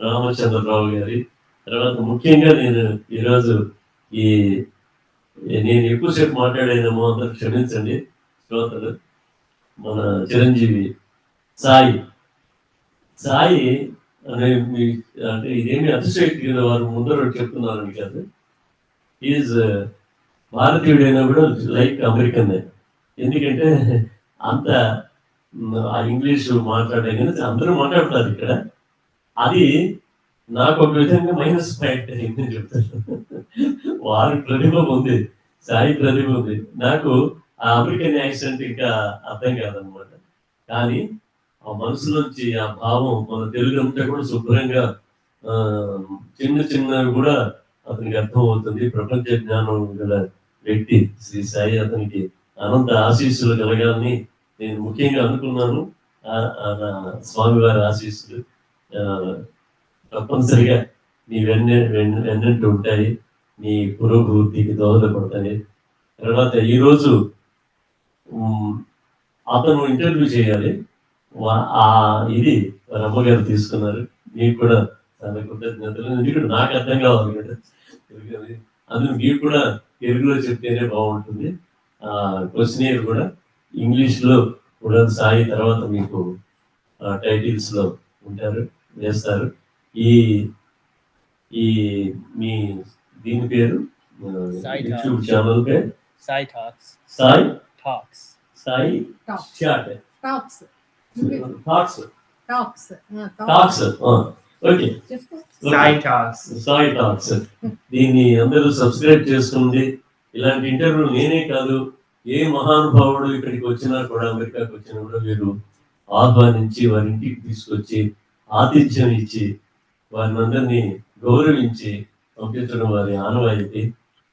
రామచంద్రరావు గారి తర్వాత ముఖ్యంగా నేను ఈరోజు నేను ఎక్కువసేపు మాట్లాడేదేమో అందరూ క్షమించండి శ్రోతలు. మన చిరంజీవి సాయి అనే అంటే ఇదేమి అతిశయోక్తి కదా, వారు ముందర చెప్తున్నారని కాదు. ఈజ్ భారతీయుడైనా కూడా లైక్ అమెరికన్. ఎందుకంటే అంత ఆ ఇంగ్లీషు మాట్లాడే కానీ అందరూ మాట్లాడతారు ఇక్కడ. అది నాకు ఒక విధంగా మైనస్ పాయింట్ అయిందని చెప్తాను. వారి ప్రతిభ ఉంది, సాయి ప్రతిభ ఉంది. నాకు ఆ అమెరికన్ యాక్సెంట్ ఇంకా అర్థం కాదనమాట. కానీ ఆ మనసులోంచి ఆ భావం మన తెలుగు అంతా కూడా శుభ్రంగా చిన్నవి కూడా అతనికి అర్థం అవుతుంది. ప్రపంచ జ్ఞానం గల వ్యక్తి శ్రీ సాయి. అతనికి అనంత ఆశీస్సులు కలగాలని నేను ముఖ్యంగా అనుకున్నాను. స్వామివారి ఆశీస్సులు తప్పనిసరిగా నీ వెన్నంటూ ఉంటాయి, నీ పురోభివృద్ధికి దోహదపడతాయి. తర్వాత ఈరోజు అతను ఇంటర్వ్యూ చేయాలి, ఇది వారి అమ్మగారు తీసుకున్నారు. మీకు కూడా చాలా కృతజ్ఞతలు. ఎందుకంటే నాకు అర్థం కావాలి కదా తెలుగు, అందుకు మీకు కూడా తెలుగులో చెప్తేనే బాగుంటుంది. క్వశ్చనీర్ కూడా ఇంగ్లీష్లో కూడా సాయి తర్వాత మీకు టైటిల్స్ లో ఉంటారు, వేస్తారు. ఈ మీ దీని పేరు యూట్యూబ్ ఛానల్ పేరు Sai talks. Okay, Sai talks. దీన్ని అందరూ సబ్స్క్రైబ్ చేసుకోండి. ఇలాంటి ఇంటర్వ్యూ నేనే కాదు, ఏ మహానుభావుడు ఇక్కడికి వచ్చినా కూడా, అమెరికాకి వచ్చినా కూడా వీరు ఆహ్వానించి వారి ఇంటికి తీసుకొచ్చి ఆతిథ్యం ఇచ్చి వారిని అందరినీ గౌరవించి పంపించడం వారి ఆనవాయితీ.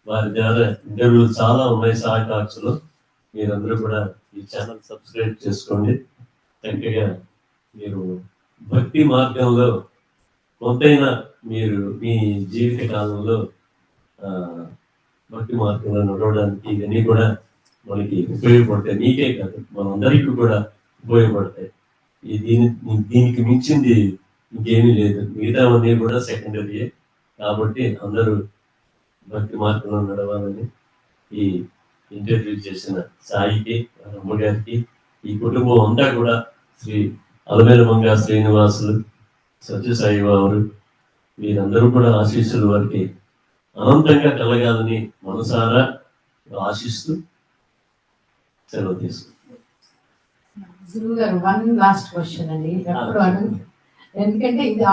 వారి ద్వారా ఇంటర్వ్యూలు చాలా ఉన్నాయి సాయి టాక్స్ లో. మీరందరూ కూడా ఈ ఛానల్ సబ్స్క్రైబ్ చేసుకోండి. చక్కగా మీరు భక్తి మార్గంలో కొంతైనా మీరు మీ జీవిత కాలంలో భక్తి మార్గంలో నడవడానికి ఇవన్నీ కూడా మనకి ఉపయోగపడతాయి. మీకే కాదు, మనందరికీ కూడా ఉపయోగపడతాయి. దీనికి మించింది ఇంకేమీ లేదు. మిగతావన్నీ కూడా సెకండరీయే. కాబట్టి అందరూ భక్తి మార్గంలో నడవాలని ఈ ఇంటర్వ్యూ చేసిన సాయికి, అమ్మగారికి, ఈ కుటుంబం అంతా కూడా శ్రీ అలమేలు మంగా శ్రీనివాసులు, సత్యసాయి వారు, వీరందరూ కూడా ఆశీస్సులు వారికి అనంతంగా కలగాలని మనసారా ఆశిస్తూ సెలవు తీసుకుంటాం. గురువు గారు, వన్ లాస్ట్ క్వశ్చన్ అండి. ఎప్పుడు ఎందుకంటే ఇది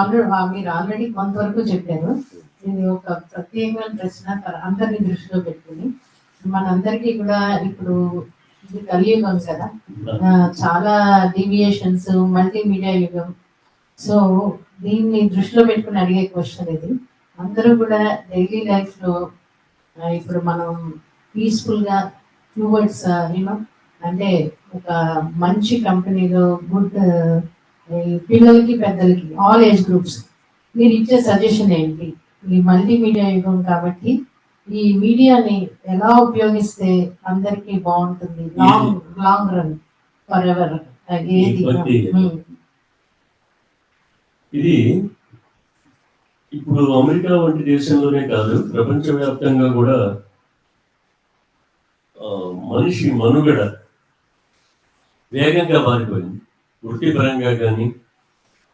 మీరు ఆల్రెడీ కొంతవరకు చెప్పారు. ఇది ఒక ప్రత్యేకమైన ప్రశ్న అందరినీ దృష్టిలో పెట్టుకుని, మనందరికీ కూడా ఇప్పుడు ఇది కలియుగం కదా, చాలా డీవియేషన్స్, మల్టీమీడియా యుగం. సో దీన్ని దృష్టిలో పెట్టుకుని అడిగే క్వశ్చన్ ఇది. అందరూ కూడా డైలీ లైఫ్లో ఇప్పుడు మనం పీస్ఫుల్గా టువర్డ్స్ అంటే ఒక మంచి కంపెనీలో గుడ్ పిల్లలకి పెద్దలకి ఆల్ ఏజ్ గ్రూప్స్ మీరు ఇచ్చే సజెషన్ ఏంటి? ఈ మల్టీమీడియా యుగం కాబట్టి ఈ మీడియాని ఎలా ఉపయోగిస్తే అందరికీ బాగుంటుంది, లాంగ్ రన్ ఫర్ ఎవర్? ఇది ఇప్పుడు అమెరికా వంటి దేశంలోనే కాదు, ప్రపంచవ్యాప్తంగా కూడా మనిషి మనుగడ వేగంగా మారిపోయింది. వృత్తిపరంగా కానీ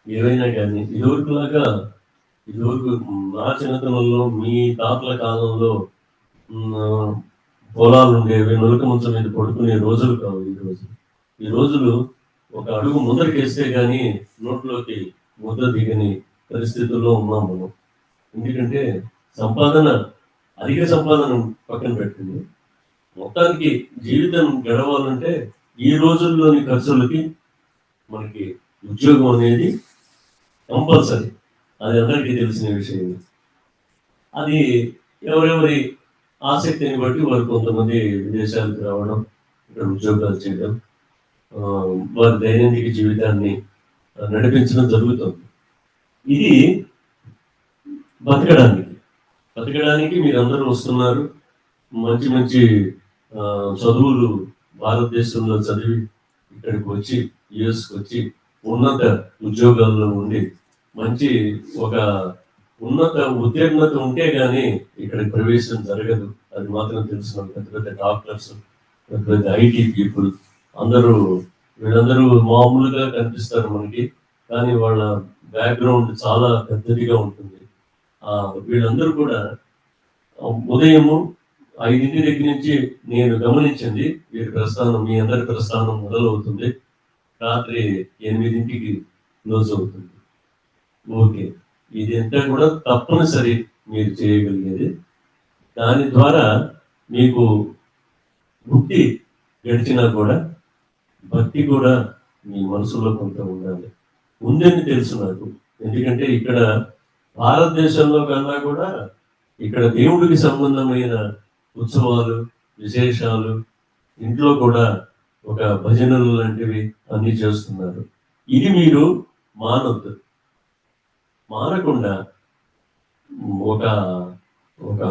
ఏవైనా కానీ ఇదివరకులాగా నా చిన్నతనంలో, మీ తాతల కాలంలో పొలాలు ఉండేవి, నులక మంచం మీద పడుకునే రోజులు కావు ఈ రోజులు ఒక అడుగు ముందరికేస్తే కానీ నోట్లోకి ముద్ద దిగని పరిస్థితుల్లో ఉన్నాం మనం. ఎందుకంటే అధిక సంపాదన పక్కన పెట్టింది, మొత్తానికి జీవితం గడవాలంటే ఈ రోజుల్లోని ఖర్చులకి మనకి ఉద్యోగం అనేది కంపల్సరీ. అది అందరికీ తెలిసిన విషయం. అది ఎవరెవరి ఆసక్తిని బట్టి వారు కొంతమంది విదేశాలకు రావడం, ఇక్కడ ఉద్యోగాలు చేయడం, వారి దైనందిక జీవితాన్ని నడిపించడం జరుగుతుంది. ఇది బతకడానికి మీరందరూ వస్తున్నారు. మంచి మంచి చదువులు భారతదేశంలో చదివి ఇక్కడికి వచ్చి యుఎస్కి వచ్చి ఉన్నత ఉద్యోగాల్లో ఉండి మంచి ఒక ఉన్నత ఉత్తీర్ణత ఉంటే గానీ ఇక్కడికి ప్రవేశం జరగదు. అది మాత్రం తెలుసు. పెద్ద పెద్ద డాక్టర్స్, పెద్ద పెద్ద ఐటీ పీపుల్ వీళ్ళందరూ మామూలుగా కనిపిస్తారు మనకి, కానీ వాళ్ళ బ్యాక్గ్రౌండ్ చాలా పెద్దదిగా ఉంటుంది. వీళ్ళందరూ కూడా ఉదయము 5 దగ్గర నుంచి నేను గమనించింది వీరి ప్రస్థానం, మీ అందరి ప్రస్థానం మొదలవుతుంది, రాత్రి 8కి క్లోజ్ అవుతుంది. ఓకే, ఇది అంతా కూడా తప్పనిసరి మీరు చేయగలిగేది. దాని ద్వారా మీకు బుద్ధి గడిచినా కూడా భక్తి కూడా మీ మనసులో కొంత ఉండాలి. ఉందని తెలుసు నాకు. ఎందుకంటే ఇక్కడ భారతదేశంలో కన్నా కూడా ఇక్కడ దేవుడికి సంబంధమైన ఉత్సవాలు, విశేషాలు, ఇంట్లో కూడా ఒక భజనలు లాంటివి అన్ని చేస్తున్నారు. ఇది మీరు మానకుండా ఒక ఒక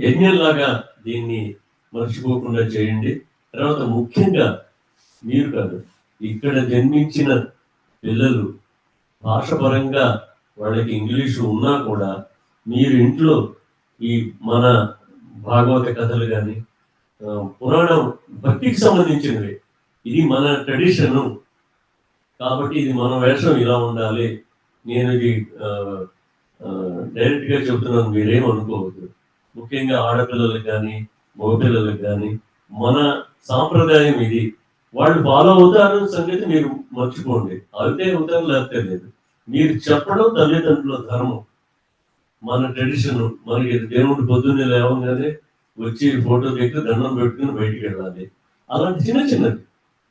యజ్ఞంలాగా దీన్ని మర్చిపోకుండా చేయండి. తర్వాత ముఖ్యంగా మీరు కాదు, ఇక్కడ జన్మించిన పిల్లలు భాషపరంగా వాళ్ళకి ఇంగ్లీషు ఉన్నా కూడా మీరు ఇంట్లో ఈ మన భాగవత కథలు కానీ పురాణం భక్తికి సంబంధించినవి, ఇది మన ట్రెడిషను కాబట్టి ఇది మన వేషం ఇలా ఉండాలి. నేను ఇది డైరెక్ట్గా చెబుతున్నాను, మీరేమనుకోవద్దు. ముఖ్యంగా ఆడపిల్లలకు కానీ మగపిల్లలకు కానీ మన సాంప్రదాయం ఇది. వాళ్ళు ఫాలో అవుతారు సంగతి మీరు మర్చిపోండి. అయితే అవుతారు, లేకపోతే లేదు. మీరు చెప్పడం తల్లిదండ్రుల ధర్మం, మన ట్రెడిషన్. మనకి దేవుడు పొద్దున్నే లేవగానే వచ్చి ఫోటో దగ్గర దండం పెట్టుకుని బయటికి వెళ్ళాలి. అలాంటి చిన్నది.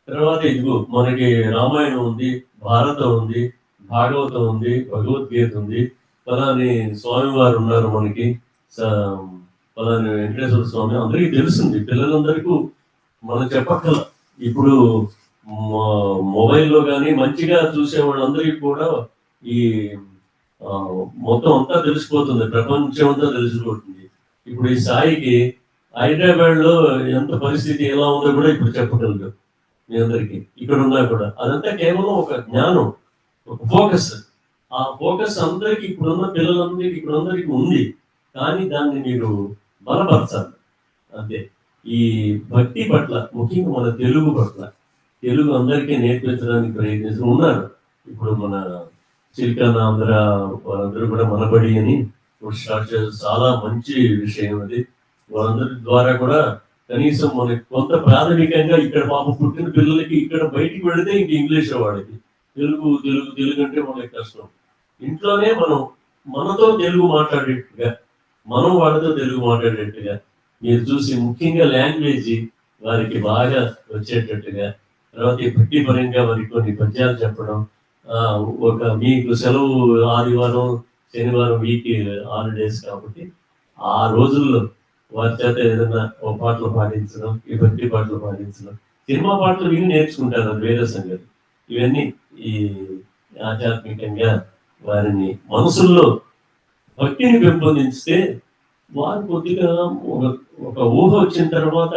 తర్వాత ఇదిగో మనకి రామాయణం ఉంది, భారతం ఉంది, భాగవతం ఉంది, భగవద్గీత ఉంది, పలాని స్వామివారు ఉన్నారు మనకి, పలాని వెంకటేశ్వర స్వామి, అందరికీ తెలుస్తుంది. పిల్లలందరికీ మనం చెప్పక్కల. ఇప్పుడు మొబైల్లో కానీ మంచిగా చూసే వాళ్ళందరికీ కూడా ఈ మొత్తం అంతా తెలిసిపోతుంది, ప్రపంచం అంతా తెలిసిపోతుంది. ఇప్పుడు ఈ సాయికి హైదరాబాద్ లో ఎంత పరిస్థితి ఎలా ఉందో కూడా ఇప్పుడు చెప్పగలరు మీ అందరికీ. ఇక్కడ ఉన్నా కూడా అదంతా కేవలం ఒక జ్ఞానం, ఒక ఫోకస్. ఆ ఫోకస్ అందరికి, ఇప్పుడున్న పిల్లలందరికీ, ఇప్పుడందరికీ ఉంది. కానీ దాన్ని మీరు బలపరచాలి అంతే. ఈ భక్తి పట్ల, ముఖ్యంగా మన తెలుగు పట్ల, తెలుగు అందరికీ నేర్పించడానికి ప్రయత్నిస్తూ ఉన్నారు. ఇప్పుడు మన చిల్కన్ ఆంధ్ర వాళ్ళందరూ కూడా మనబడి అని స్టార్ట్ చేస్తారు. చాలా మంచి విషయం అది. వాళ్ళందరి ద్వారా కూడా కనీసం మనకి కొంత ప్రాథమికంగా ఇక్కడ పుట్టిన పిల్లలకి ఇక్కడ బయటికి వెళితే ఇంక ఇంగ్లీష్ వాడికి తెలుగు అంటే మనకి కష్టం. ఇంట్లోనే మనతో తెలుగు మాట్లాడేట్టుగా, మనం వాళ్ళతో తెలుగు మాట్లాడేట్టుగా మీరు చూసి, ముఖ్యంగా లాంగ్వేజ్ వారికి బాగా వచ్చేటట్టుగా, తర్వాత భక్తి పరంగా వారికి కొన్ని పద్యాలు చెప్పడం. మీకు సెలవు ఆదివారం శనివారం వీక్ హాలిడేస్ కాబట్టి ఆ రోజుల్లో వారి చేత ఏదైనా ఒక పాటలు పాటించడం, ఈ భక్తి పాటలు పాటించడం, సినిమా పాటలు విని నేర్చుకుంటారు, అది వేరే సంగతి. ఇవన్నీ ఈ ఆధ్యాత్మికంగా వారిని మనసుల్లో భక్తిని పెంపొందించితే వారు కొద్దిగా ఒక ఊహ వచ్చిన తర్వాత,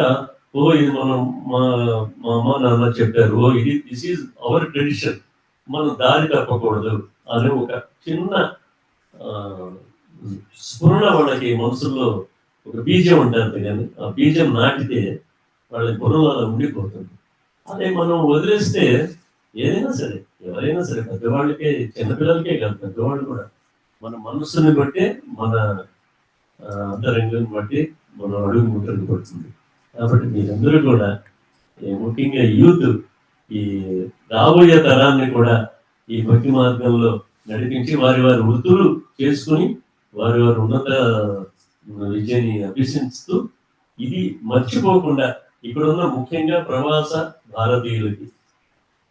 ఇది మనం మా అమ్మ నాన్న చెప్పారు, దిస్ ఈజ్ అవర్ ట్రెడిషన్, మనం దారి తప్పకూడదు అనే ఒక చిన్న స్ఫురణ వాళ్ళకి మనసుల్లో ఒక బీజం ఉంటుంది. కానీ ఆ బీజం నాటితే వాళ్ళ బుర్రలో ఉండిపోతుంది. అదే మనం వదిలేస్తే ఏదైనా సరే, ఎవరైనా సరే, పెద్దవాళ్ళకే, చిన్నపిల్లలకే కాదు, పెద్దవాళ్ళు కూడా మన మనస్సుని బట్టే, మన అంతరంగం బట్టి మనం అడుగు ముట్టలు పడుతుంది. కాబట్టి మీరందరూ కూడా ముఖ్యంగా యూత్ ఈ రాబోయే తరాన్ని కూడా ఈ భక్తి మార్గంలో నడిపించి వారి వారి వృత్తులు చేసుకుని వారి వారి ఉన్నత విద్యని అభ్యసిస్తూ ఇది మర్చిపోకుండా ఇక్కడున్న ముఖ్యంగా ప్రవాస భారతీయులకి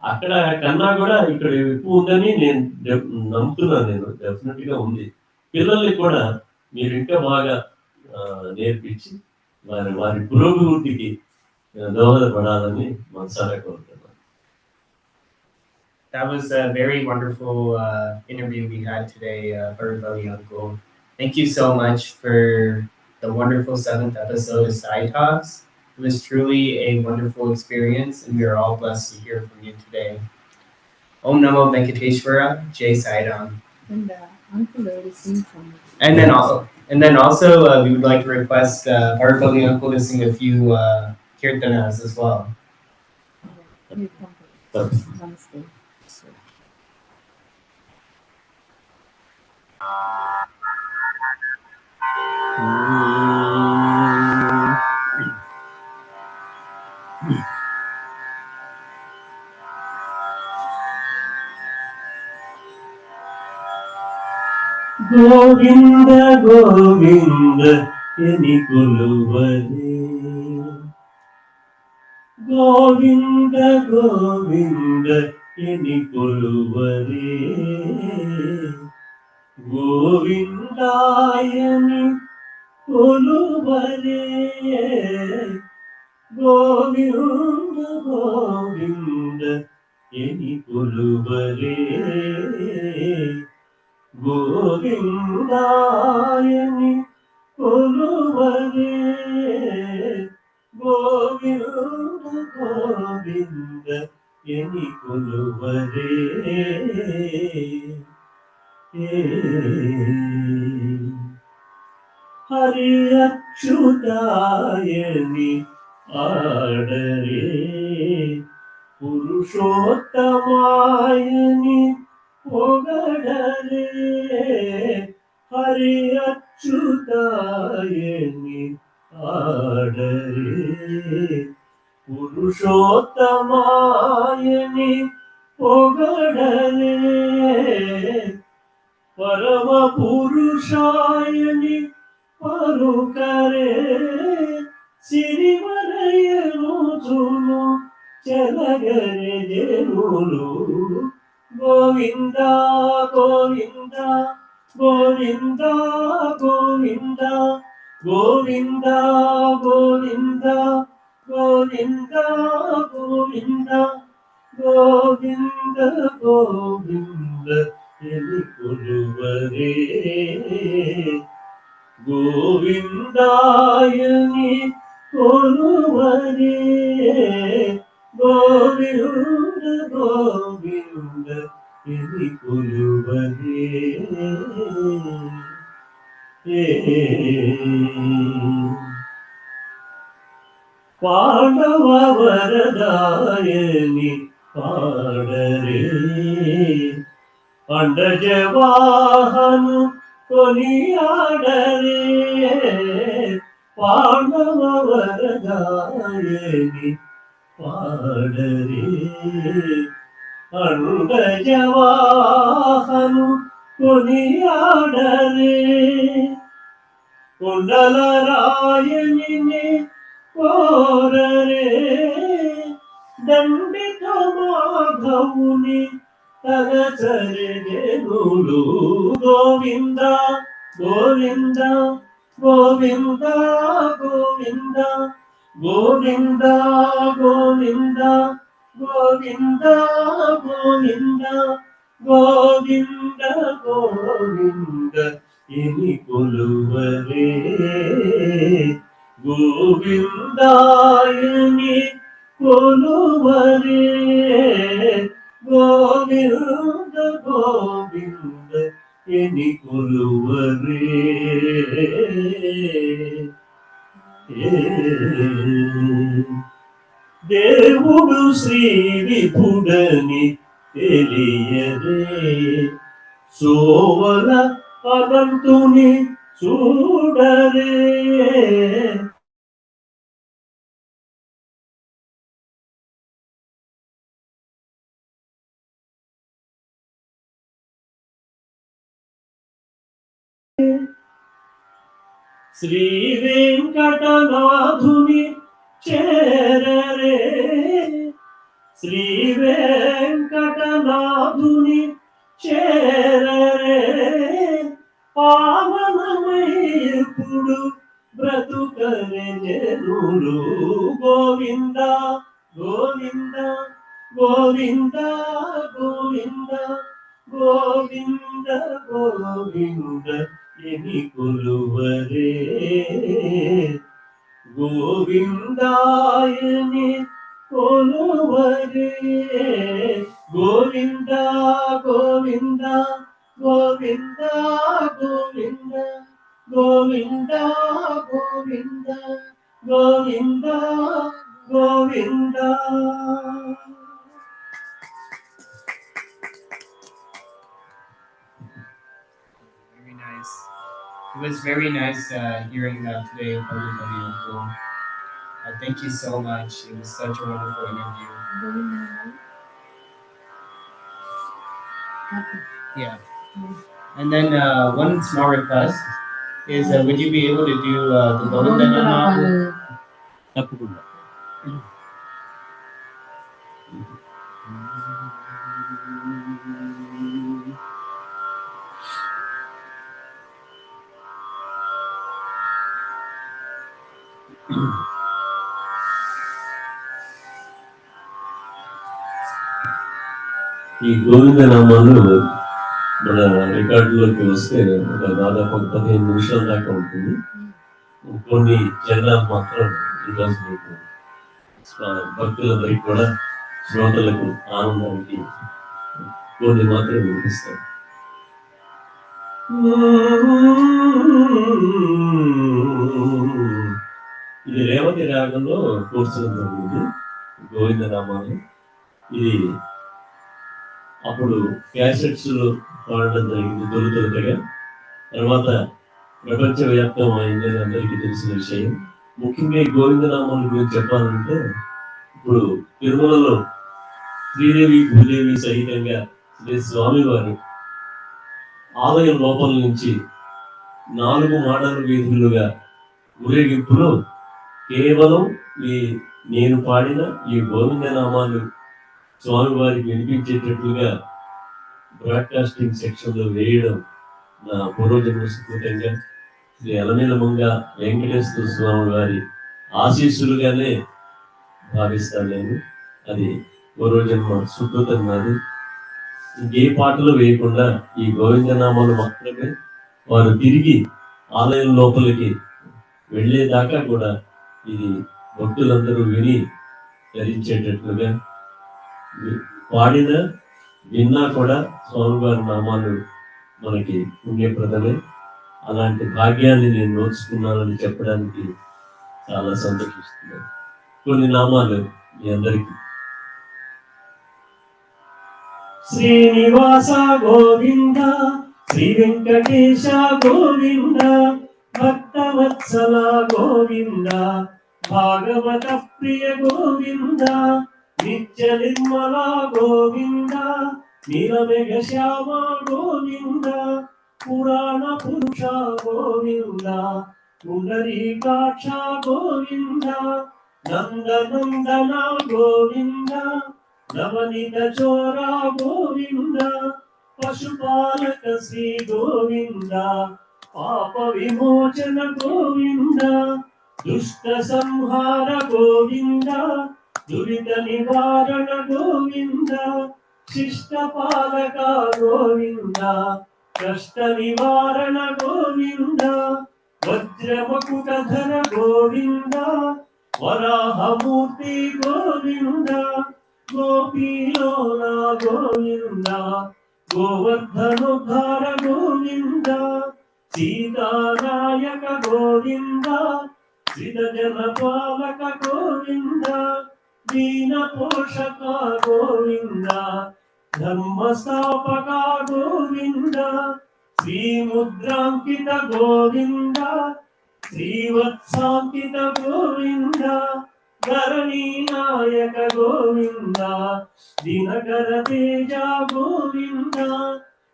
అక్కడ కన్నా కూడా ఇక్కడ ఎక్కువ ఉందని నేను నమ్ముతున్నాను. నేను డెఫినెట్ గా ఉంది. పిల్లల్ని కూడా మీరు ఇంకా బాగా నేర్పించి వారి వారి పురోభివృద్ధికి దోహదపడాలని మనసారా కోరుతున్నాను. That was a very wonderful interview we had today, Parvali Uncle. Thank you so much for the wonderful 7th episode of Side Talks. It was truly a wonderful experience, and we are all blessed to hear from you today. Om Namo Venkateshwara, Jai Sai Ram. And Uncle will sing from it. And then also we would like to request Parvali Uncle to sing a few kirtanas as well. You come to Namaste. Govinda Govinda ఎని కొలువరే, గోవింద గోవింద ఎని కొలువరే, గోవిందాయని కొలువరే, గోవింద గోవింద ఎని కొలువరే, గోవిందాయని కొలువరే, గోవింద గోవింద ఎని కొలువరే. హరి అచ్యుతాయని ఆడరే, పురుషోత్తమాయని పొగడరే, హరి అచ్యుతాయని ఆడరే, పురుషోత్తమాయని పొగడరే, పరమ పురుషాయని పలుకరే, సిరివరయనుచును చెలగరే జనులు, గోవింద గోవింద గోవింద గోవింద గోవింద గోవింద గోవింద గోవింద గోవింద గోవింద ఎని కొలువరే, గోవిందాయని కొలువరే, గోవింద గోవింద ఎని కొలువరే. పాండవ వరదాయని పాడరే, అండజవాహను కొనియాడరే, పాండవ వరదాయని పాడరే, అండజవాహను కొనియాడరే, కుండల రాయని కోరరే, దండిత మాధవుని తగచరే జనులు, గోవింద గోవింద గోవింద గోవింద గోవింద గోవింద గోవింద గోవింద గోవింద గోవింద ఎని కొలువరే, గోవిందాయని కొలువరే, గోవింద గోవింద ఎని కొలువరే. దేవుడు శ్రీ విభుడని తెలియరే, సోవల అనంతుని చూడరే, శ్రీ వెంకటనాథుని చేరరే, శ్రీ వెంకటనాథుని చేరరే, పావనమైపుడు బ్రతుకరే జనులు. గోవింద గోవింద గోవింద గోవింద గోవింద గోవింద ఎని కొలువరే, గోవిందాయని కొలువరే. Govinda Govinda Govinda Govinda Govinda Govinda Govinda Govinda. Very nice. It was very nice hearing that today, Parupali Uncle. Thank you so much. It was such a wonderful interview. Yeah. And then one small request is, would you be able to do the Govindanamu? తప్పకుండా. ఈ గోవింద నామాలు మన రికార్డులోకి వస్తే ఒక దాదాపు 15 నిమిషాల దాకా ఉంటుంది. కొన్ని చరణాలు మాత్రం ఈరోజు మీకు భక్తులందరికీ కూడా, శ్రోతలకు ఆనందానికి కొన్ని మాత్రం వినిపిస్తాం. ఇది రేవతి రాగంలో కూర్చొని జరిగింది గోవింద నామాలు. ఇది అప్పుడు క్యాసెట్స్ వాడడం జరిగింది తొలితొలితగా. తర్వాత ప్రపంచవ్యాప్తం అయిందని అందరికీ తెలిసిన విషయం. ముఖ్యంగా ఈ గోవిందనామాల గురించి చెప్పాలంటే, ఇప్పుడు తిరుమలలో శ్రీదేవి భూదేవి సహితంగా శ్రీ స్వామివారు ఆలయం లోపల నుంచి 4 మాడల వీధులుగా ఊరేగింపులో కేవలం నేను పాడిన ఈ గోవిందనామాలు స్వామివారికి వినిపించేటట్లుగా బ్రాడ్కాస్టింగ్ సెక్షన్లో వేయడం నా పూర్వజన్మ సుకృతంగా శ్రీ అలమేలమంగ వెంకటేశ్వర స్వామి వారి ఆశీస్సులుగానే భావిస్తాను నేను. అది పూర్వజన్మ సుకృతం నాది. ఇంకే పాటలు వేయకుండా ఈ గోవిందనామాలు మాత్రమే వారు తిరిగి ఆలయం లోపలికి వెళ్ళేదాకా కూడా ఇది భక్తులందరూ విని ధరించేటట్లుగా పాడిన విన్నా కూడా స్వామివారి నామాలు మనకి పుణ్యప్రదమే. అలాంటి భాగ్యాన్ని నేను నోచుకున్నానని చెప్పడానికి చాలా సంతోషిస్తున్నాను. కొన్ని నామాలు మీ అందరికీ. శ్రీనివాస గోవింద, శ్రీ వెంకటేశ గోవింద, భక్తవత్సల గోవింద, భాగవత ప్రియ గోవింద, నిత్య నిర్మల గోవింద, నీలమేఘ శ్యామ గోవింద, పురాణ పురుష గోవింద, పుండరీకాక్ష గోవింద, నందనందన గోవింద, నవనిత చోర గోవింద, పశుపాలక శ్రీ గోవింద, పాప విమోచన గోవింద, దుష్ట సంహార గోవింద, దురిత నివారణ గోవింద, శిష్ట పాలక గోవింద, కష్ట నివారణ గోవింద, వజ్రమకుటధర గోవింద, వరాహమూర్తి గోవింద, గోపీలోల గోవింద, గోవర్ధనుద్ధార గోవింద, సీతానాయక గోవింద, శ్రీజన పాలక గోవింద, దీన పోషక గోవింద, ధర్మ స్థాపక గోవింద, శ్రీముద్రాంకిత గోవింద, శ్రీవత్సాంకిత గోవింద, ధరణీ నాయక గోవింద, దినకర తేజ గోవింద,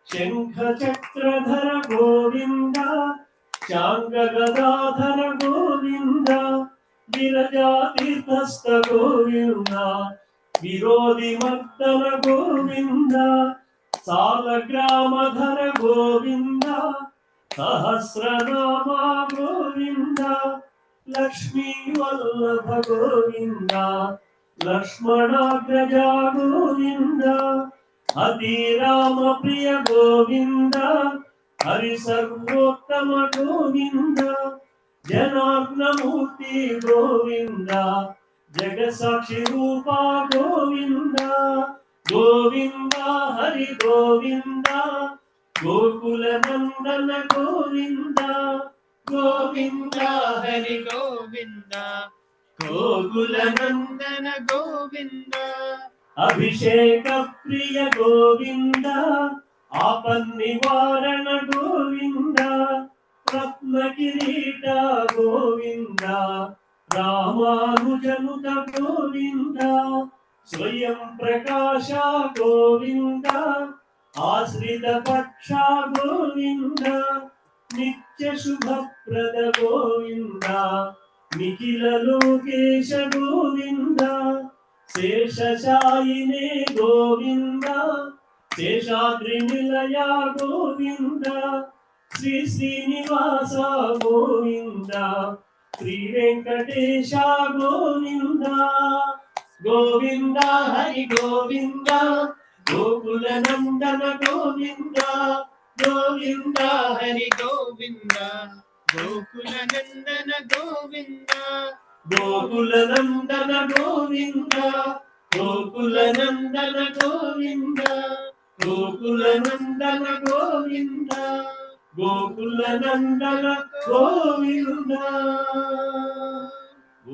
శంఖ చక్రధర గోవింద, శాంగ గదాధర గోవింద విరజాతీర్థస్థ గోవింద విరోధి మర్దన గోవింద సాలగ్రామధర గోవింద సహస్రనామ గోవింద లక్ష్మీ వల్లభ గోవింద లక్ష్మణాగ్రజ గోవింద అతి రామ ప్రియ గోవింద హరి సర్వోత్తమ గోవింద జనార్దనమూర్తి గోవింద జగసాక్షి రూప గోవింద గోవింద హరి గోవింద గోకుల నందన గోవింద గోవింద హరి గోవింద గోకుల నందన గోవింద అభిషేక ప్రియ గోవింద ఆపన్నివారణ గోవింద రత్న కిరీట గోవింద రామానుజనుత గోవింద స్వయం ప్రకాశ గోవింద ఆశ్రిత పక్ష గోవింద నిత్య శుభప్రద గోవింద నిఖిల లోకేశ గోవింద శేషశాయినే గోవింద శేషాద్రి నిలయ గోవింద శ్రీ శ్రీనివాస గోవింద శ్రీ వెంకటేశ గోవింద గోవింద హరి గోవింద గోకుల నందన గోవింద గోవింద హరి గోవింద గోకుల నందన గోవింద గోకుల నందన గోవింద గోకుల నందన గోవింద గోకుల నందన గోవింద గోకుల నందన గోవింద